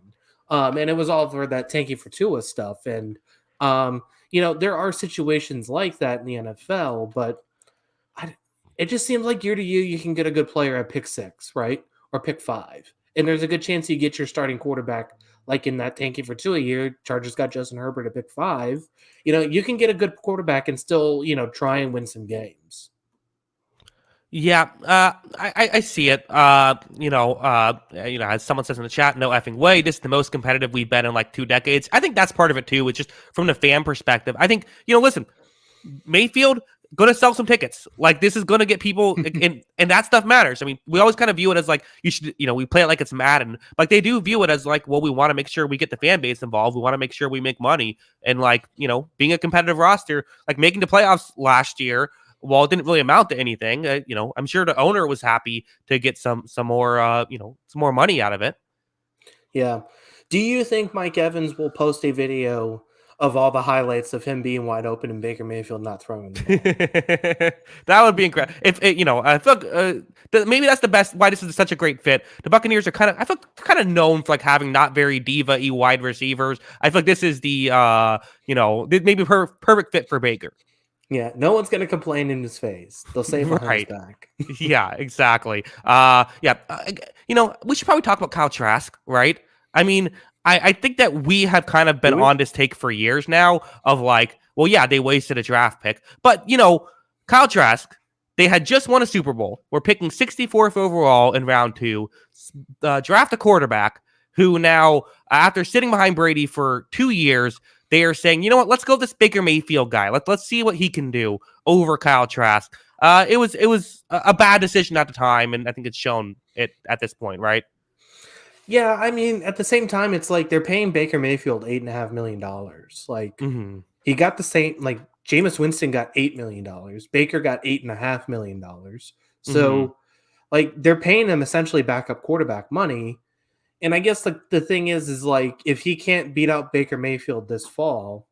And it was all for that tanking for Tua stuff. And, there are situations like that in the NFL, but it just seems like year to year you can get a good player at pick 6, right? Or pick 5. And there's a good chance you get your starting quarterback like in that tanking for 2 a year. Chargers got Justin Herbert at pick 5. You can get a good quarterback and still, try and win some games. Yeah, I see it. As someone says in the chat, no effing way. This is the most competitive we've been in like 2 decades. I think that's part of it too. It's just from the fan perspective. I think, listen, Mayfield going to sell some tickets. Like this is going to get people and that stuff matters. I mean, we always kind of view it as like you should, we play it like it's Madden. Like they do view it as like, well, we want to make sure we get the fan base involved. We want to make sure we make money and being a competitive roster, like making the playoffs last year. While it didn't really amount to anything, I'm sure the owner was happy to get some more money out of it. Yeah. Do you think Mike Evans will post a video of all the highlights of him being wide open and Baker Mayfield not throwing the ball? That would be incredible. If I feel maybe that's the best. Why this is such a great fit. The Buccaneers are kind of known for having not very diva-y wide receivers. I feel like this is the maybe perfect fit for Baker. Yeah, no one's going to complain in his face. They'll say it behind his back. Yeah, exactly. We should probably talk about Kyle Trask, right? I mean, I think that we have kind of been on this take for years now of they wasted a draft pick. But, Kyle Trask, they had just won a Super Bowl. We're picking 64th overall in round 2. Draft a quarterback who now, after sitting behind Brady for 2 years, they are saying, you know what, let's go with this Baker Mayfield guy. Let's see what he can do over Kyle Trask. It was a bad decision at the time, and I think it's shown it at this point, right? Yeah, I mean, at the same time, it's like they're paying Baker Mayfield $8.5 million. He got the same, Jameis Winston got $8 million. Baker got $8.5 million. So, they're paying him essentially backup quarterback money. And I guess the thing is if he can't beat out Baker Mayfield this fall,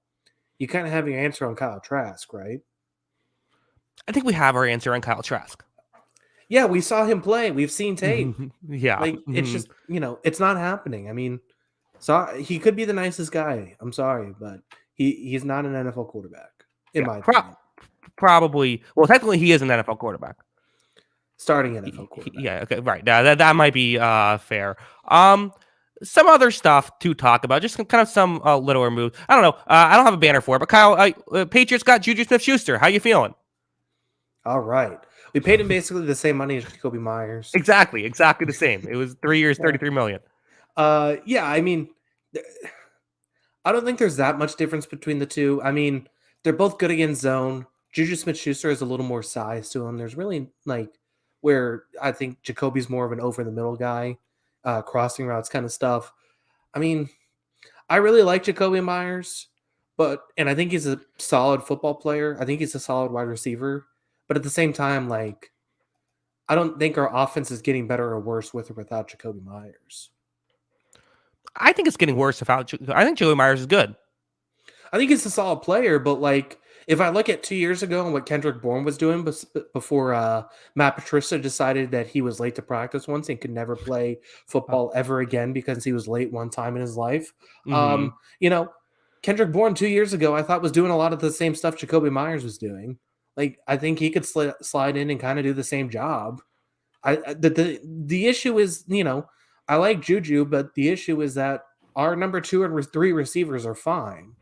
you kind of have your answer on Kyle Trask, right? I think we have our answer on Kyle Trask. Yeah, we saw him play. We've seen tape. Yeah. It's just, it's not happening. I mean, he could be the nicest guy. I'm sorry, but he's not an NFL quarterback, in my opinion. Probably. Well, technically, he is an NFL quarterback. Starting NFL quarterback. Yeah, okay, right. That might be fair. Some other stuff to talk about, just kind of some littler moves. I don't know. I don't have a banner for it, but Kyle, Patriots got Juju Smith-Schuster. How you feeling? All right. We paid him basically the same money as Jacoby Myers. Exactly the same. It was 3 years, $33 million. Yeah, I mean, I don't think there's that much difference between the two. I mean, they're both good against zone. Juju Smith-Schuster has a little more size to him. There's really where I think Jacoby's more of an over-the-middle guy, crossing routes kind of stuff. I mean, I really like Jacoby Myers, and I think he's a solid football player. I think he's a solid wide receiver. But at the same time, I don't think our offense is getting better or worse with or without Jacoby Myers. I think it's getting worse without. I think Jacoby Myers is good. I think he's a solid player, but if I look at 2 years ago and what Kendrick Bourne was doing before Matt Patricia decided that he was late to practice once and could never play football ever again because he was late one time in his life. You know, Kendrick Bourne 2 years ago, I thought was doing a lot of the same stuff Jacoby Myers was doing. Like, I think he could slide in and kind of do the same job. The issue is, you know, I like Juju, but the issue is that our number 2 and 3 receivers are fine.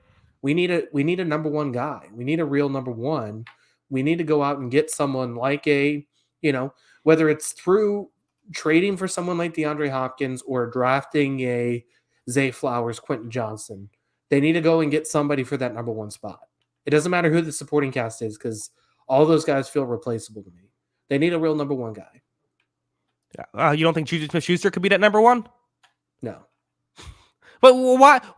We need a number 1 guy. We need a real number 1. We need to go out and get someone like you know, whether it's through trading for someone like DeAndre Hopkins or drafting a Zay Flowers, Quentin Johnson. They need to go and get somebody for that number 1 spot. It doesn't matter who the supporting cast is because all those guys feel replaceable to me. They need a real number 1 guy. Yeah. You don't think Juju Smith-Schuster could be that number 1? No. But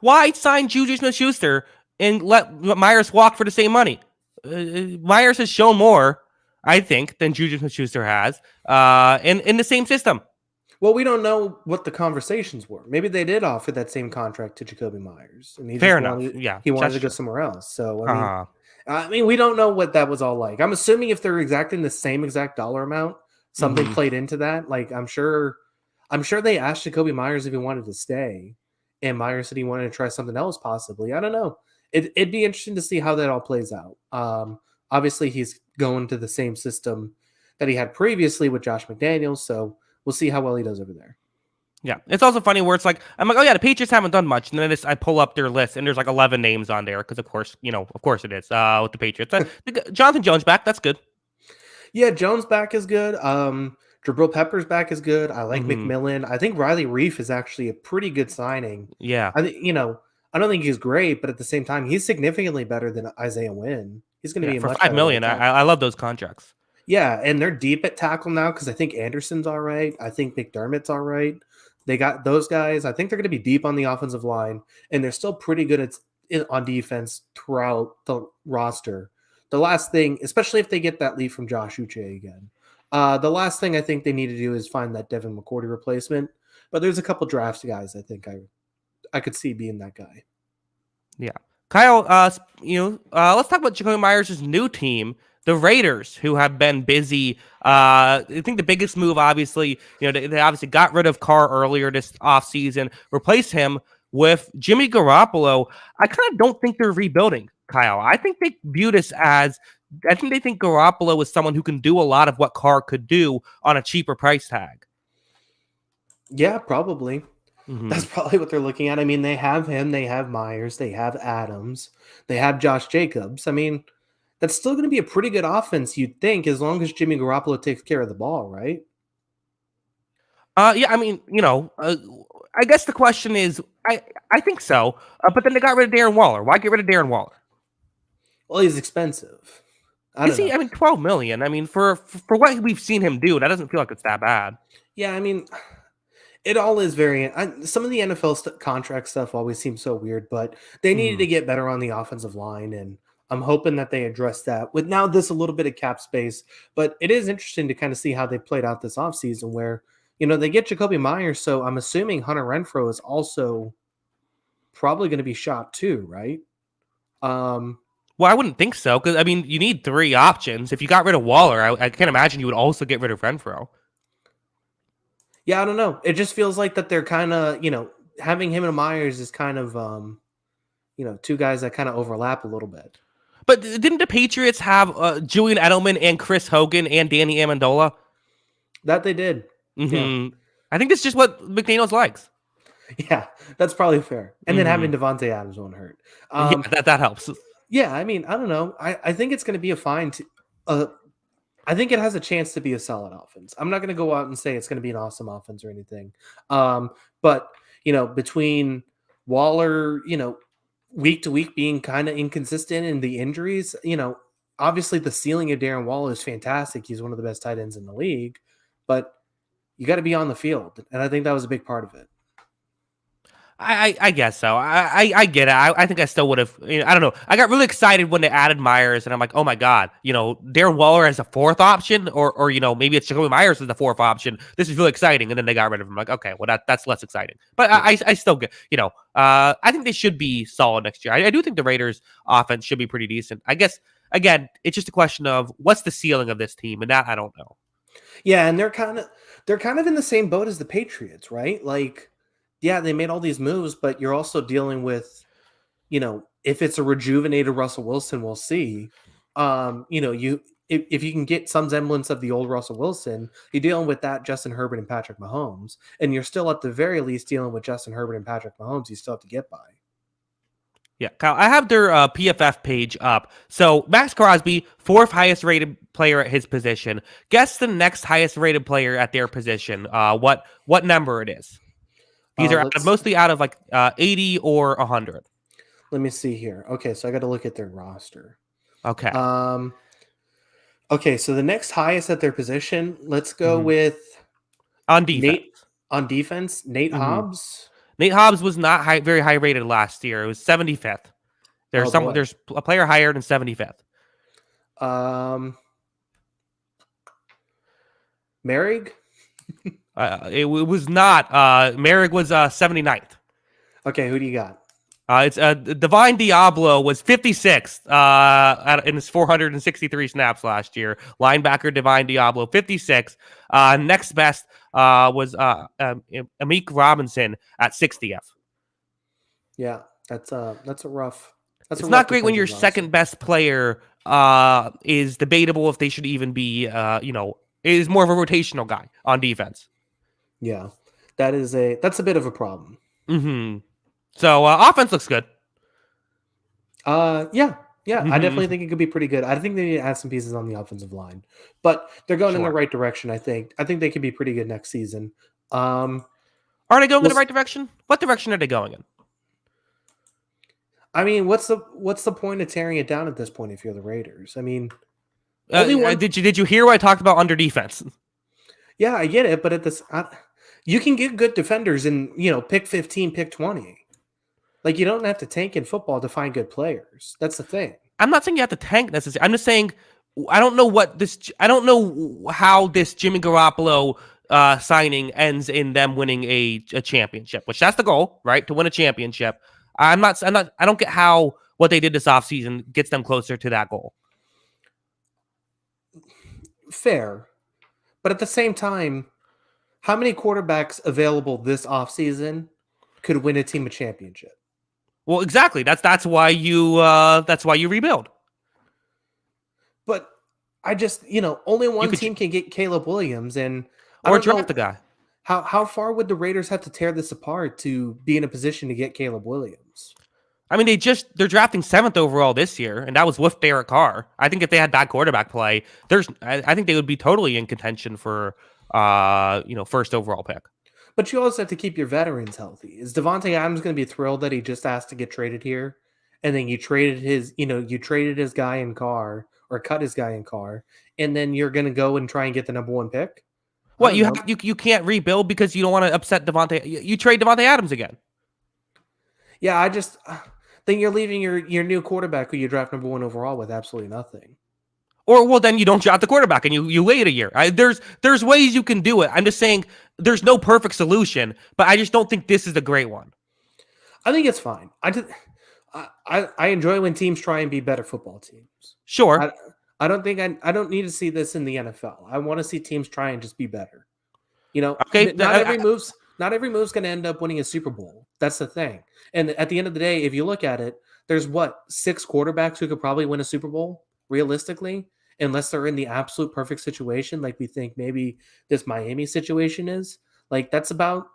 why sign Juju Smith-Schuster and let Myers walk for the same money? Myers has shown more, I think, than Juju Smith-Schuster has in the same system. Well, we don't know what the conversations were. Maybe they did offer that same contract to Jacoby Myers, and he wanted to go somewhere else. So I mean, we don't know what that was all like. I'm assuming if they're exacting the same exact dollar amount, something played into that. Like I'm sure they asked Jacoby Myers if he wanted to stay, and Myers said he wanted to try something else possibly. I don't know. It'd be interesting to see how that all plays out. Obviously, he's going to the same system that he had previously with Josh McDaniels, so we'll see how well he does over there. Yeah, it's also funny where it's like, I'm like, oh yeah, the Patriots haven't done much, and then I pull up their list, and there's like 11 names on there, because of course it is with the Patriots. Jonathan Jones back, that's good. Yeah, Jones back is good. Jabril Peppers back is good. I like McMillan. I think Riley Reif is actually a pretty good signing. Yeah, I think I don't think he's great, but at the same time, he's significantly better than Isaiah Wynn. He's going to be for much $5 million. I love those contracts. Yeah, and they're deep at tackle now because I think Anderson's all right. I think McDermott's all right. They got those guys. I think they're going to be deep on the offensive line, and they're still pretty good on defense throughout the roster. The last thing, especially if they get that lead from Josh Uche again, the last thing I think they need to do is find that Devin McCourty replacement. But there's a couple draft guys I think I could see being that guy. Yeah, Kyle. Let's talk about Jacoby Myers' new team, the Raiders, who have been busy. I think the biggest move, obviously, they obviously got rid of Carr earlier this offseason, replaced him with Jimmy Garoppolo. I kind of don't think they're rebuilding, Kyle. I think they view this as, I think they think Garoppolo is someone who can do a lot of what Carr could do on a cheaper price tag. Yeah, probably. That's probably what they're looking at. I mean, they have him, they have Myers, they have Adams, they have Josh Jacobs. I mean, that's still going to be a pretty good offense, you'd think, as long as Jimmy Garoppolo takes care of the ball, right? Yeah, I mean, I guess the question is, I think so, but then they got rid of Darren Waller. Why get rid of Darren Waller? Well, he's expensive. I mean, $12 million. I mean, for what we've seen him do, that doesn't feel like it's that bad. Yeah, I mean, it all is very. Some of the NFL contract stuff always seems so weird, but they needed to get better on the offensive line, and I'm hoping that they address that with now this a little bit of cap space. But it is interesting to kind of see how they played out this offseason where, they get Jacoby Myers, so I'm assuming Hunter Renfrow is also probably going to be shot too, right? Well, I wouldn't think so, because, I mean, you need 3 options. If you got rid of Waller, I can't imagine you would also get rid of Renfrow. Yeah, I don't know. It just feels like that they're kind of, having him and Myers is kind of, 2 guys that kind of overlap a little bit. But didn't the Patriots have Julian Edelman and Chris Hogan and Danny Amendola? That they did. Yeah. I think that's just what McDaniels likes. Yeah, that's probably fair. And then having Devontae Adams won't hurt. Yeah, that helps. Yeah, I mean, I don't know. I think it's going to be a fine. I think it has a chance to be a solid offense. I'm not going to go out and say it's going to be an awesome offense or anything. But, between Waller, week to week being kind of inconsistent and the injuries, obviously the ceiling of Darren Waller is fantastic. He's one of the best tight ends in the league, but you got to be on the field. And I think that was a big part of it. I guess so. I get it. I think I still would have. I don't know. I got really excited when they added Myers, and I'm like, oh my god, Darren Waller as a 4th option, or maybe it's Jacoby Myers as the 4th option. This is really exciting, and then they got rid of him. I'm like, okay, well that's less exciting. But I still get. I think they should be solid next year. I do think the Raiders' offense should be pretty decent. I guess again, it's just a question of what's the ceiling of this team, and that I don't know. Yeah, and they're kind of in the same boat as the Patriots, right? Like, yeah, they made all these moves, but you're also dealing with, if it's a rejuvenated Russell Wilson, we'll see. If you can get some semblance of the old Russell Wilson, you're dealing with that Justin Herbert and Patrick Mahomes, and you're still at the very least dealing with Justin Herbert and Patrick Mahomes. You still have to get by. Yeah, Kyle, I have their PFF page up. So Max Crosby, 4th highest rated player at his position. Guess the next highest rated player at their position. What number it is? These are mostly out of like 80 or 100. Let me see here. Okay, so I got to look at their roster. Okay. Okay, so the next highest at their position, let's go with on defense. Nate Hobbs. Nate Hobbs was not very high rated last year. It was 75th. There's a player higher than 75th. Merrig? It was not. Merrig was 79th. Okay, who do you got? It's Divine Diablo was 56th in his 463 snaps last year. Linebacker Divine Diablo 56. Next best was Amik Robinson at 60th. Yeah, that's a rough. It's not great when your second best player is debatable if they should even be is more of a rotational guy on defense. Yeah, that's a bit of a problem. Mm-hmm. So offense looks good. Yeah. I definitely think it could be pretty good. I think they need to add some pieces on the offensive line, but they're going in the right direction. I think they could be pretty good next season. Are they going in the right direction? What direction are they going in? I mean, what's the point of tearing it down at this point if you're the Raiders? I mean, did you hear what I talked about under defense? Yeah, I get it, but you can get good defenders in pick 15, pick 20. Like, you don't have to tank in football to find good players. That's the thing. I'm not saying you have to tank necessarily. I'm just saying I don't know how this Jimmy Garoppolo signing ends in them winning a championship, which that's the goal, right? To win a championship. I don't get how what they did this offseason gets them closer to that goal. Fair. But at the same time, how many quarterbacks available this offseason could win a team a championship? Well, exactly. That's why you rebuild. But I just only one team can get Caleb Williams, and or draft the guy. How far would the Raiders have to tear this apart to be in a position to get Caleb Williams? I mean, they're drafting 7th overall this year, and that was with Derek Carr. I think if they had bad quarterback play, I think they would be totally in contention for first overall pick. But you also have to keep your veterans healthy. Is Devontae Adams going to be thrilled that he just asked to get traded here, and then you traded his guy in Carr or cut his guy in Carr, and then you're going to go and try and get the number 1 pick? What you can't rebuild because you don't want to upset Devontae. You trade Devontae Adams again. Yeah, I just then you're leaving your new quarterback who you draft number 1 overall with absolutely nothing. Or then you don't draft the quarterback and you wait a year. There's ways you can do it. I'm just saying there's no perfect solution, but I just don't think this is the great one. I think it's fine. I enjoy when teams try and be better football teams. Sure. I don't need to see this in the NFL. I want to see teams try and just be better. Okay. Not every move's going to end up winning a Super Bowl. That's the thing. And at the end of the day, if you look at it, there's 6 quarterbacks who could probably win a Super Bowl realistically, unless they're in the absolute perfect situation, like we think maybe this Miami situation is. Like that's about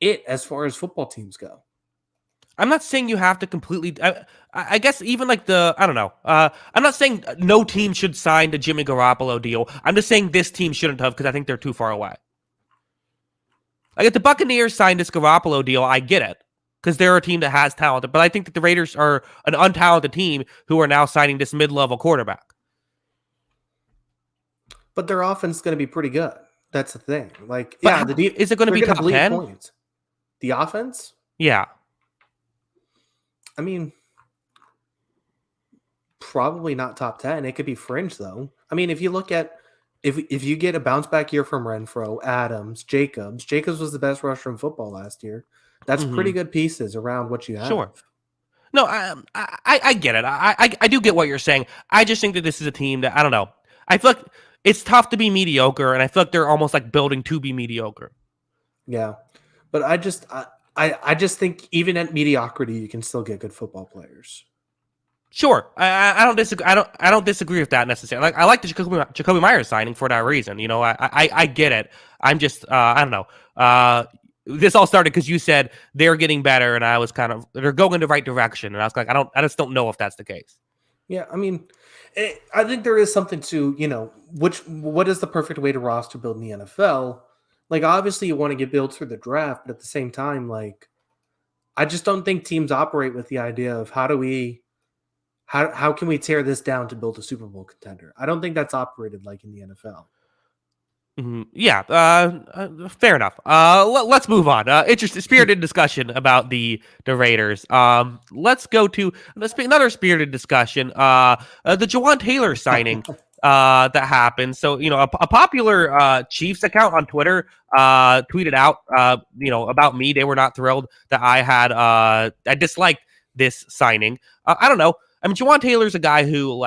it as far as football teams go. I'm not saying you have to completely. I guess even like I don't know. I'm not saying no team should sign the Jimmy Garoppolo deal. I'm just saying this team shouldn't have because I think they're too far away. Like if the Buccaneers signed this Garoppolo deal, I get it because they're a team that has talent. But I think that the Raiders are an untalented team who are now signing this mid-level quarterback. But their offense is going to be pretty good. That's the thing. Like, is it going to be top 10? Points. The offense? Yeah. I mean, probably not top 10. It could be fringe, though. I mean, if you look at if you get a bounce back year from Renfro, Adams, Jacobs was the best rusher in football last year. That's pretty good pieces around what you have. Sure. No, I get it. I do get what you're saying. I just think that this is a team that I don't know. I feel like it's tough to be mediocre, and I feel like they're almost like building to be mediocre. Yeah, but I just think even at mediocrity, you can still get good football players. Sure, I don't disagree. I don't disagree with that necessarily. Like I like the Jacoby Myers signing for that reason. You know, I get it. I'm just I don't know. This all started because you said they're getting better, and I was kind of they're going in the right direction, and I was like, I just don't know if that's the case. Yeah, I mean, I think there is something to what is the perfect way to roster build in the NFL? Like obviously you want to get built through the draft, but at the same time, like I just don't think teams operate with the idea of how can we tear this down to build a Super Bowl contender? I don't think that's operated like in the NFL. Mm-hmm. Yeah, fair enough. Let's move on. Interesting, spirited discussion about the Raiders. Let's go to another spirited discussion. The Jawan Taylor signing. That happened. So a popular Chiefs account on Twitter tweeted out about me. They were not thrilled that I disliked this signing. I don't know. I mean, Jawan Taylor's a guy who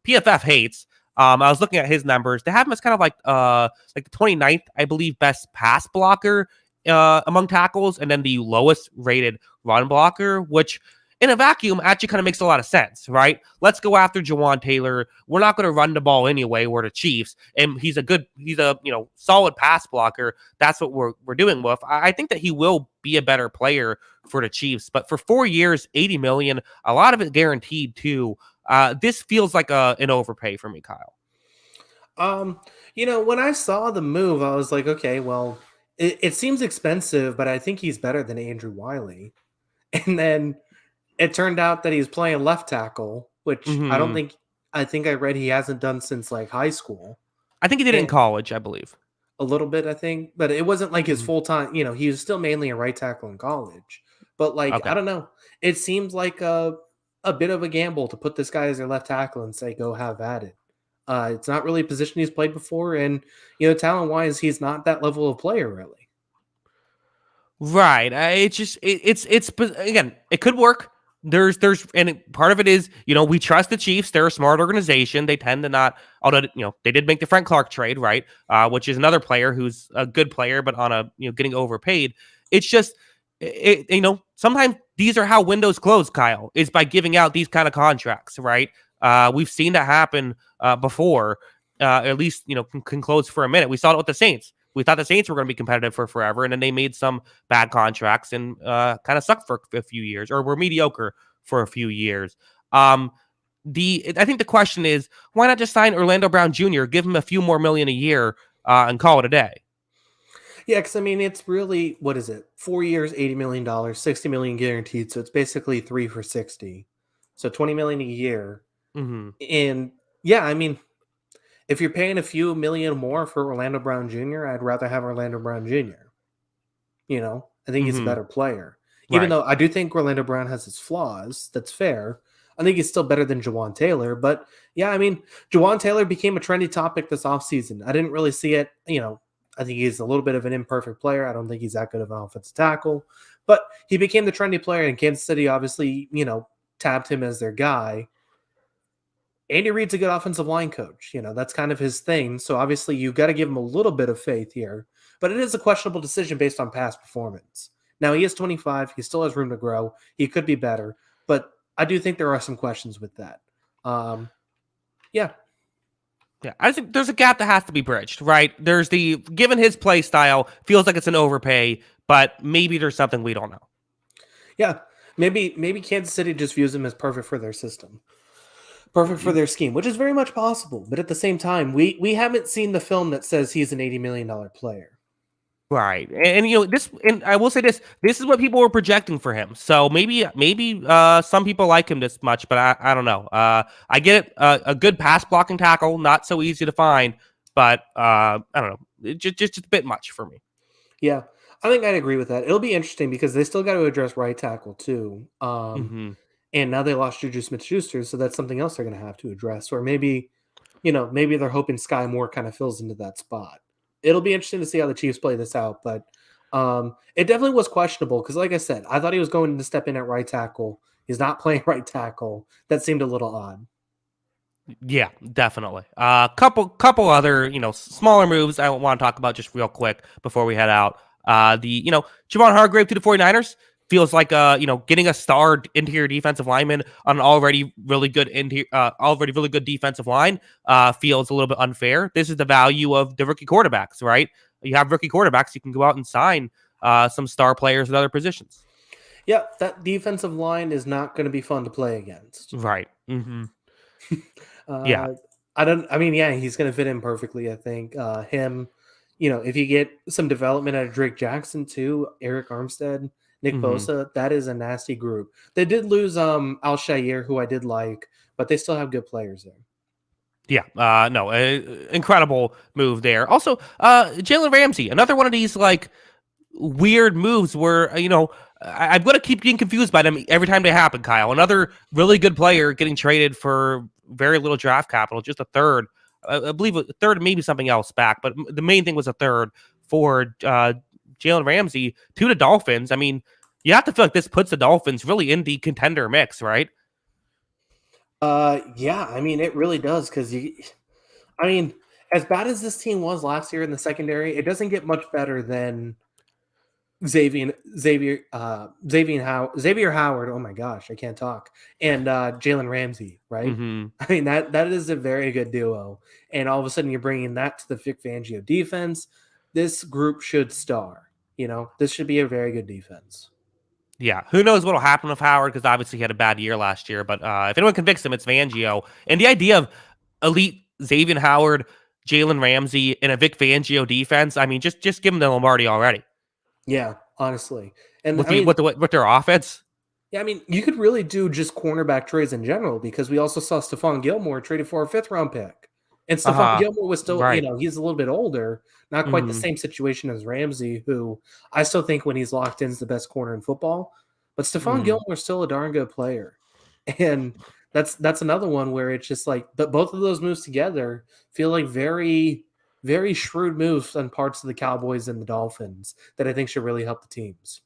PFF hates. I was looking at his numbers. They have him as kind of like the 29th, I believe, best pass blocker among tackles, and then the lowest rated run blocker, which in a vacuum actually kind of makes a lot of sense, right? Let's go after Jawan Taylor. We're not going to run the ball anyway. We're the Chiefs, and he's a solid pass blocker. That's what we're doing with. I think that he will be a better player for the Chiefs, but for 4 years, $80 million, a lot of it guaranteed too. This feels like an overpay for me, Kyle. When I saw the move, I was like, okay, well, it seems expensive, but I think he's better than Andrew Wiley. And then it turned out that he's playing left tackle, which I think I read he hasn't done since like high school. I think he did it in college, I believe. A little bit, I think, but it wasn't like his full time. He was still mainly a right tackle in college. But I don't know. It seems like a bit of a gamble to put this guy as their left tackle and say, go have at it. It's not really a position he's played before. And, talent-wise, he's not that level of player, really. Right. It's again, it could work. And part of it is, we trust the Chiefs. They're a smart organization. They tend to not, although, they did make the Frank Clark trade, right? Which is another player who's a good player, but on a, getting overpaid. It's just, sometimes these are how windows close, Kyle, is by giving out these kind of contracts, right? We've seen that happen before, at least, can close for a minute. We saw it with the Saints. We thought the Saints were going to be competitive for forever, and then they made some bad contracts and kind of sucked for a few years, or were mediocre for a few years. I think the question is, why not just sign Orlando Brown Jr., give him a few more million a year, and call it a day? Yeah, because I mean, it's really, what is it? 4 years, $80 million, $60 million guaranteed. So it's basically 3 for 60. So $20 million a year. Mm-hmm. And yeah, I mean, if you're paying a few million more for Orlando Brown Jr., I'd rather have Orlando Brown Jr. I think he's a better player. Even though I do think Orlando Brown has his flaws, that's fair. I think he's still better than Jawan Taylor. But yeah, I mean, Jawan Taylor became a trendy topic this offseason. I didn't really see it. I think he's a little bit of an imperfect player. I don't think he's that good of an offensive tackle. But he became the trendy player, and Kansas City obviously, tabbed him as their guy. Andy Reid's a good offensive line coach. That's kind of his thing. So obviously you got to give him a little bit of faith here. But it is a questionable decision based on past performance. Now, he is 25. He still has room to grow. He could be better. But I do think there are some questions with that. Yeah. Yeah, I think there's a gap that has to be bridged, right? Given his play style, feels like it's an overpay, but maybe there's something we don't know. Yeah. Maybe Kansas City just views him as perfect for their system. Perfect for their scheme, which is very much possible. But at the same time, we haven't seen the film that says he's an $80 million player. Right. And this, and I will say this is what people were projecting for him. So maybe some people like him this much, but I don't know. I get it. A good pass blocking tackle, not so easy to find, but I don't know. Just a bit much for me. Yeah. I think I'd agree with that. It'll be interesting because they still got to address right tackle too. And now they lost Juju Smith-Schuster, so that's something else they're going to have to address. Or maybe they're hoping Sky Moore kind of fills into that spot. It'll be interesting to see how the Chiefs play this out, but it definitely was questionable because, like I said, I thought he was going to step in at right tackle. He's not playing right tackle. That seemed a little odd. Yeah, definitely. Couple other, smaller moves I want to talk about just real quick before we head out. Javon Hargrave to the 49ers feels like, getting a star interior defensive lineman on an already really good defensive line feels a little bit unfair. This is the value of the rookie quarterbacks, right? You have rookie quarterbacks, you can go out and sign some star players at other positions. Yeah, that defensive line is not going to be fun to play against. Right. Mm-hmm. Yeah. Yeah, he's going to fit in perfectly, I think. If you get some development out of Drake Jackson too, Eric Armstead, Nick Bosa, that is a nasty group. They did lose Al-Shaair, who I did like, but they still have good players there. Yeah, incredible move there. Also, Jalen Ramsey, another one of these like weird moves where I'm going to keep getting confused by them every time they happen. Kyle, another really good player getting traded for very little draft capital, just a third. I believe a third, maybe something else back, but the main thing was a third for Jalen Ramsey to the Dolphins. I mean, you have to feel like this puts the Dolphins really in the contender mix, right? Yeah, I mean, it really does because as bad as this team was last year in the secondary, it doesn't get much better than Xavier Howard. Oh my gosh, I can't talk. And Jalen Ramsey, right? Mm-hmm. I mean that is a very good duo. And all of a sudden you're bringing that to the Vic Fangio defense. This group should star. This should be a very good defense. Yeah, who knows what'll happen with Howard because obviously he had a bad year last year. But if anyone can fix him, it's Fangio. And the idea of elite Xavier Howard, Jalen Ramsey, and a Vic Fangio defense, I mean, just give them the Lombardi already. Yeah, honestly, and with their offense. Yeah, I mean, you could really do just cornerback trades in general because we also saw Stephon Gilmore traded for a 5th-round pick. And Stephon Gilmore was still, right. He's a little bit older, not quite the same situation as Ramsey, who I still think when he's locked in is the best corner in football. But Stephon Gilmore is still a darn good player. And that's another one where it's just like, but both of those moves together feel like very, very shrewd moves on parts of the Cowboys and the Dolphins that I think should really help the teams.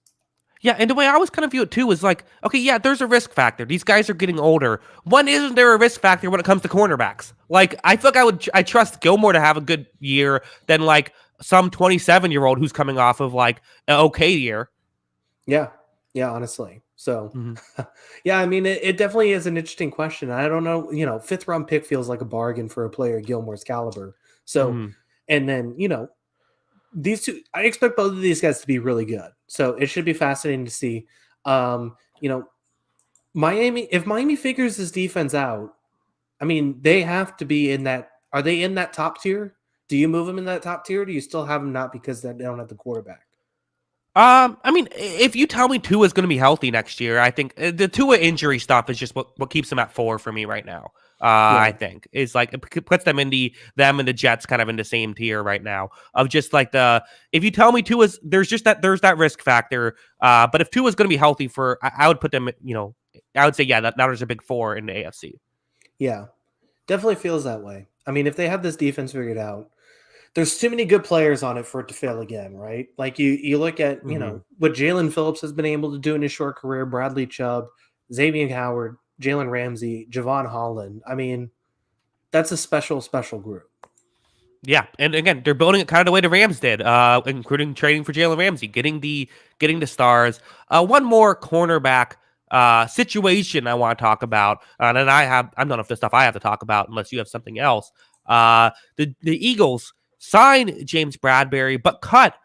Yeah, and the way I always kind of view it too is like, okay, yeah, there's a risk factor. These guys are getting older. When isn't there a risk factor when it comes to cornerbacks? Like, I feel like I trust Gilmore to have a good year than like some 27-year-old who's coming off of like an okay year. Yeah, honestly. So, yeah, I mean, it definitely is an interesting question. I don't know, 5th-round pick feels like a bargain for a player Gilmore's caliber. So, and then, these two, I expect both of these guys to be really good. So it should be fascinating to see. Miami, if Miami figures this defense out, I mean, they have to be in that. Are they in that top tier? Do you move them in that top tier? Or do you still have them not because they don't have the quarterback? I mean, if you tell me Tua is going to be healthy next year, I think the Tua injury stuff is just what keeps them at 4 for me right now. I think is like it puts them and the Jets kind of in the same tier right now of just like if you tell me Tua's there's that risk factor. But if Tua's going to be healthy I would put them, I would say, yeah, that there's a big 4 in the AFC. Yeah, definitely feels that way. I mean, if they have this defense figured out, there's too many good players on it for it to fail again, right? Like you look at, what Jalen Phillips has been able to do in his short career, Bradley Chubb, Xavier Howard, Jalen Ramsey, Javon Holland. I mean, that's a special, special group. Yeah, and again, they're building it kind of the way the Rams did, including trading for Jalen Ramsey, getting the stars. One more cornerback situation I want to talk about, and I'm none of the stuff I have to talk about unless you have something else. The Eagles signed James Bradberry, but cut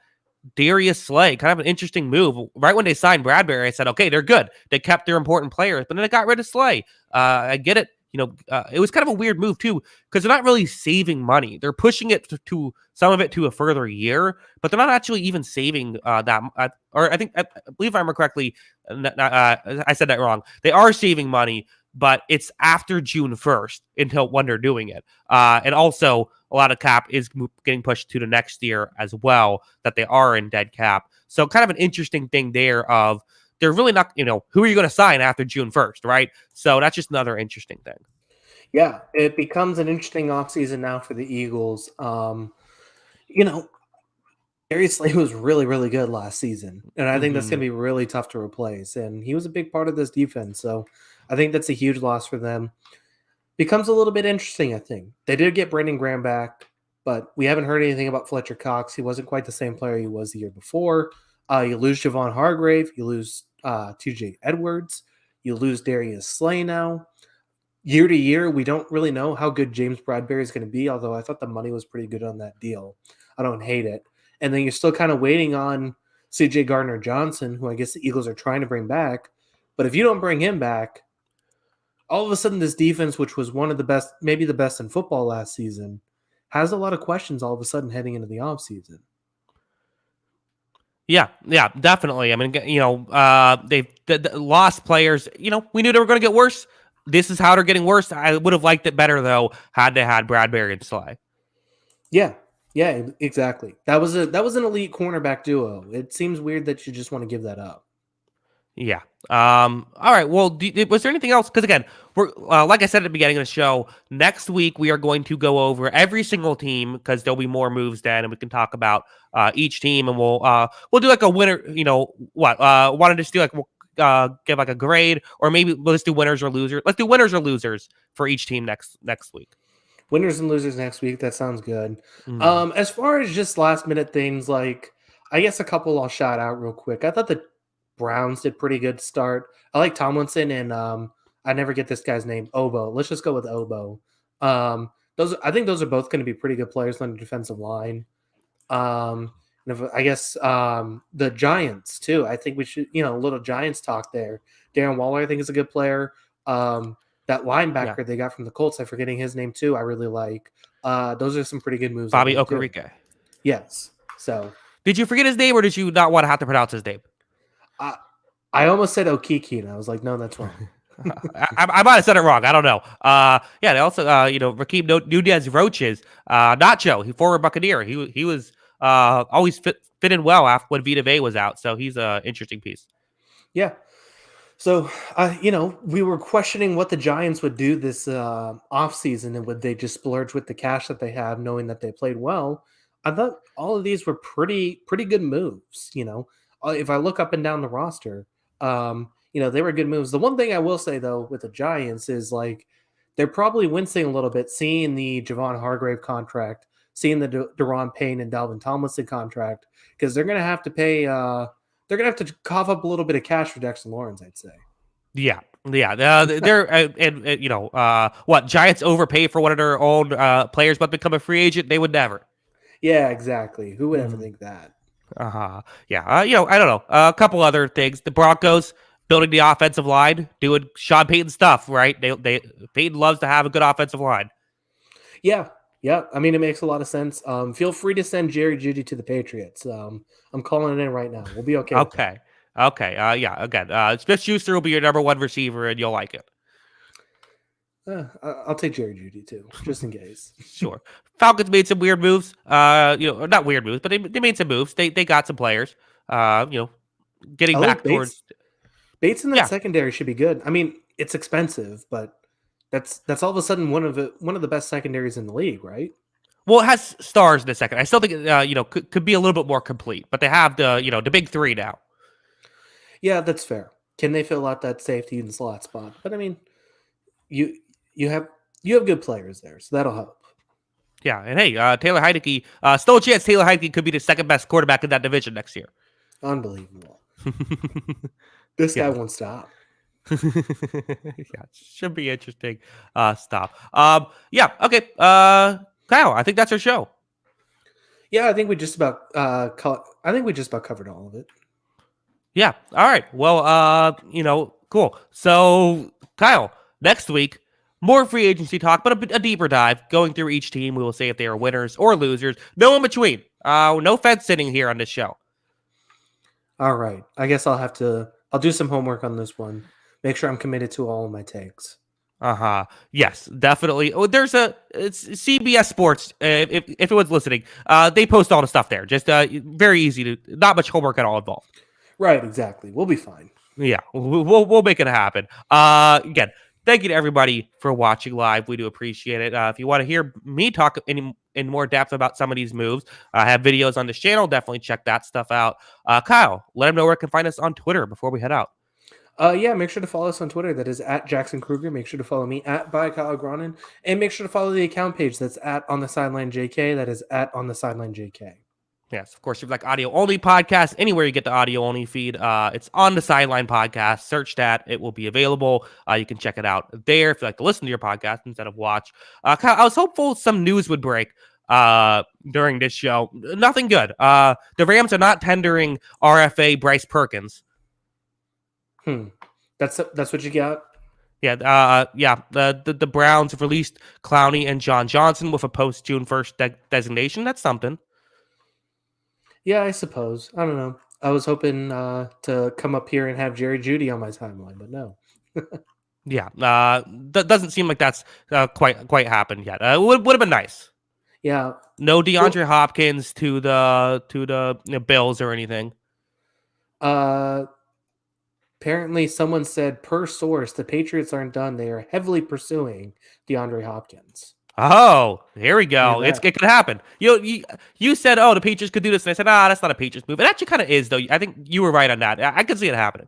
Darius Slay. Kind of an interesting move. Right when they signed Bradberry, I said, okay, they're good. They kept their important players, but then they got rid of Slay. I get it. It was kind of a weird move too, because they're not really saving money. They're pushing it to some of it to a further year, but they're not actually even saving that. Or I believe if I remember correctly, I said that wrong. They are saving money, but it's after June 1st until when they're doing it. And also a lot of cap is getting pushed to the next year as well, that they are in dead cap. So kind of an interesting thing there of they're really not, who are you going to sign after June 1st, right? So that's just another interesting thing. Yeah, it becomes an interesting offseason now for the Eagles. Darius Slay was really, really good last season, and I think that's going to be really tough to replace. And he was a big part of this defense, so I think that's a huge loss for them. Becomes a little bit interesting, I think. They did get Brandon Graham back, but we haven't heard anything about Fletcher Cox. He wasn't quite the same player he was the year before. You lose Javon Hargrave. You lose TJ Edwards. You lose Darius Slay now. Year to year, we don't really know how good James Bradbury is going to be, although I thought the money was pretty good on that deal. I don't hate it. And then you're still kind of waiting on CJ Gardner-Johnson, who I guess the Eagles are trying to bring back. But if you don't bring him back, all of a sudden this defense, which was one of the best, maybe the best in football last season, has a lot of questions all of a sudden heading into the offseason. Yeah, definitely. I mean, they've lost players. We knew they were going to get worse. This is how they're getting worse. I would have liked it better, though, had they had Bradbury and Slay. Yeah, exactly. That was an elite cornerback duo. It seems weird that you just want to give that up. Yeah. All right. Well, was there anything else? Because again, we're like I said at the beginning of the show, next week we are going to go over every single team because there'll be more moves then, and we can talk about each team, and we'll do like a winner. Want to just do like give like a grade, or maybe we'll just do winners or losers. Let's do winners or losers for each team next week. Winners and losers next week. That sounds good. As far as just last minute things, like I guess a couple I'll shout out real quick. I thought the Browns did pretty good start. I like Tomlinson and I never get this guy's name. Obo. Let's just go with Obo. I think those are both going to be pretty good players on the defensive line. I guess the Giants too. I think we should, a little Giants talk there. Darren Waller, I think, is a good player. That linebacker they got from the Colts, I'm forgetting his name too. I really like. Those are some pretty good moves. Bobby Okereke. Yes. So did you forget his name, or did you not want to have to pronounce his name? I almost said Okiki, and I was like, no, that's wrong. I might have said it wrong. I don't know. They also, Raheem Nunez-Roches, Nacho, he former Buccaneer. He was always fit in well after when Vita Vea was out, so he's an interesting piece. Yeah. So, we were questioning what the Giants would do this offseason, and would they just splurge with the cash that they have, knowing that they played well. I thought all of these were pretty good moves. If I look up and down the roster, they were good moves. The one thing I will say, though, with the Giants is, like, they're probably wincing a little bit seeing the Javon Hargrave contract, seeing the Daron Payne and Dalvin Tomlinson contract, because they're going to have to pay they're going to have to cough up a little bit of cash for Dexter Lawrence, I'd say. Yeah. They're what, Giants overpay for one of their own players but become a free agent? They would never. Yeah, exactly. Who would ever think that? Yeah. I don't know. A couple other things. The Broncos building the offensive line, doing Sean Payton stuff, right? Payton loves to have a good offensive line. Yeah. I mean, it makes a lot of sense. Feel free to send Jerry Jeudy to the Patriots. I'm calling it in right now. We'll be okay. Okay. Again, Smith-Schuster will be your number one receiver, and you'll like it. I'll take Jerry Jeudy too, just in case. Sure. Falcons made some weird moves. Not weird moves, but they made some moves. They got some players. Getting back towards Bates in that secondary should be good. I mean, it's expensive, but that's all of a sudden one of the best secondaries in the league, right? Well, it has stars in the second. I still think could be a little bit more complete, but they have the big three now. Yeah, that's fair. Can they fill out that safety and slot spot? But I mean, you have good players there, so that'll help. Yeah, and hey, Taylor Heinicke, still a chance Taylor Heinicke could be the second best quarterback in that division next year. Unbelievable. This guy won't stop. Should be interesting. Stop. Okay. Kyle, I think that's our show. Yeah, I think we just about covered all of it. Yeah. All right. Well, cool. So, Kyle, next week, more free agency talk, but a deeper dive going through each team. We will say if they are winners or losers. No in between. No fence sitting here on this show. All right. I guess I'll do some homework on this one. Make sure I'm committed to all of my takes. Yes, definitely. Oh, it's CBS Sports. If it was listening, they post all the stuff there. Just very easy not much homework at all involved. Right, exactly. We'll be fine. Yeah, we'll make it happen. Again, thank you to everybody for watching live. We do appreciate it. If you want to hear me talk any in more depth about some of these moves. I have videos on this channel. Definitely check that stuff out. Kyle, let them know where you can find us on Twitter before we head out. Yeah, make sure to follow us on Twitter. That is at Jackson Kruger. Make sure to follow me at by Kyle Gronin. And make sure to follow the account page that's at On the Sideline JK. That is at On the Sideline JK. Yes, of course, if you like audio only podcast, anywhere you get the audio only feed, it's On the Sideline podcast. Search that. It will be available. You can check it out there if you like to listen to your podcast instead of watch. Kyle, I was hopeful some news would break during this show. Nothing good. The Rams are not tendering RFA Bryce Perkins. That's what you got? Yeah, the Browns have released Clowney and John Johnson with a post June 1st designation. That's something. Yeah, I suppose. I don't know. I was hoping to come up here and have Jerry Jeudy on my timeline, but no. Yeah, that doesn't seem like that's quite happened yet. It would have been nice. Yeah. No DeAndre Hopkins to the Bills or anything. Apparently, someone said, per source, the Patriots aren't done. They are heavily pursuing DeAndre Hopkins. Oh, here we go. It could happen. You said, oh, the Patriots could do this, and I said, that's not a Patriots move. It actually kind of is, though. I think you were right on that. I could see it happening.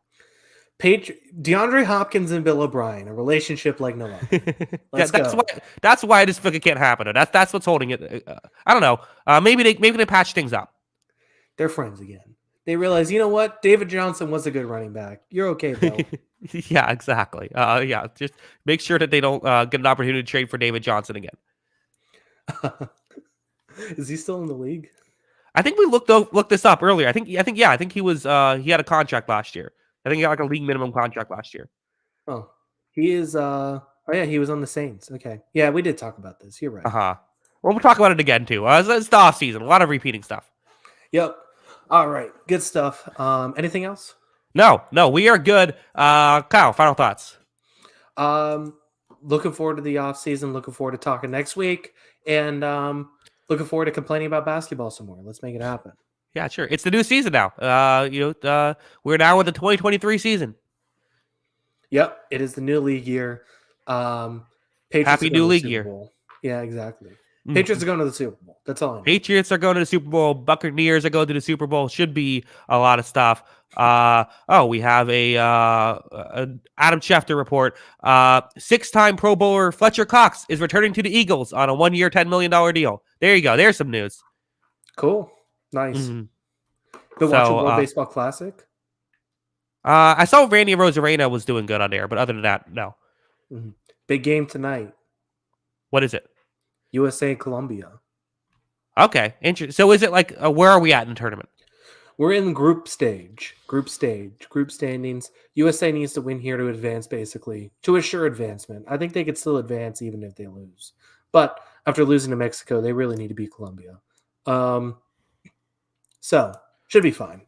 DeAndre Hopkins and Bill O'Brien, a relationship like no other. That's why this fucking can't happen. That's what's holding it. I don't know. Maybe they patch things up. They're friends again. They realize, you know what? David Johnson was a good running back. You're okay, Bill. Yeah, exactly. Just make sure that they don't get an opportunity to trade for David Johnson again. Is he still in the league? I think we looked this up earlier. I think he was he had a contract last year. I think he got like a league minimum contract last year. Oh, he is. Oh yeah, he was on the Saints. Okay, yeah, we did talk about this. You're right. Well, we'll talk about it again too. It's the off season. A lot of repeating stuff. Yep. All right, good stuff. Anything else? No, we are good. Kyle, final thoughts. Looking forward to the off season. Looking forward to talking next week, and looking forward to complaining about basketball some more. Let's make it happen. Yeah, sure. It's the new season now. We're now in the 2023 season. Yep, it is the new league year. Happy new league year. Yeah, exactly. Patriots are going to the Super Bowl. That's all I know. Patriots are going to the Super Bowl. Buccaneers are going to the Super Bowl. Should be a lot of stuff. We have a Adam Schefter report. 6-time Pro Bowler Fletcher Cox is returning to the Eagles on a 1-year, $10 million deal. There you go. There's some news. Cool. Nice. Been watching World Baseball Classic? I saw Randy Rosarena was doing good on there, but other than that, no. Big game tonight. What is it? USA Colombia. Okay, interesting. So is it like where are we at in the tournament? We're in group stage. Group standings. USA needs to win here to advance, basically, to assure advancement. I think they could still advance even if they lose. But after losing to Mexico, they really need to beat Colombia. So should be fine.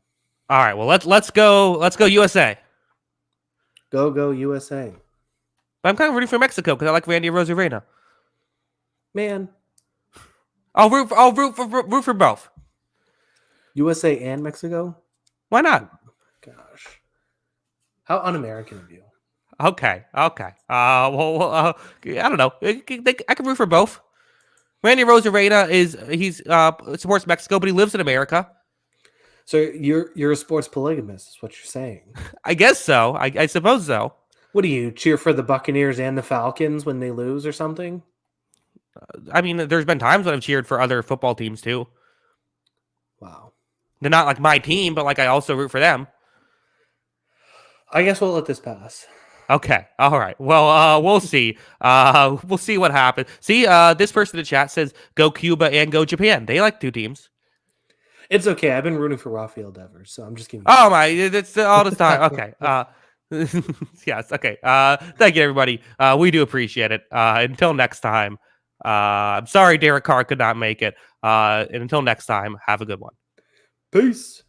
All right. Well, let's go USA. Go USA. But I'm kind of rooting for Mexico because I like Randy Rosarena. Man, I'll root for both. USA and Mexico? Why not? Gosh, how un-American of you. Okay. I don't know. I can root for both. Randy Rosarena he's supports Mexico, but he lives in America. So you're a sports polygamist, is what you're saying? I guess so. I suppose so. What do you cheer for the Buccaneers and the Falcons when they lose or something? I mean, there's been times when I've cheered for other football teams too. Wow. They're not like my team, but like I also root for them. I guess we'll let this pass. Okay. All right. Well, we'll see. We'll see what happens. See, this person in the chat says go Cuba and go Japan. They like two teams. It's okay. I've been rooting for Rafael Devers, so I'm just giving. Oh my! That's all this time. Okay. Yes. Okay. Thank you, everybody. We do appreciate it. Until next time. I'm sorry Derek Carr could not make it. And until next time, have a good one. Peace.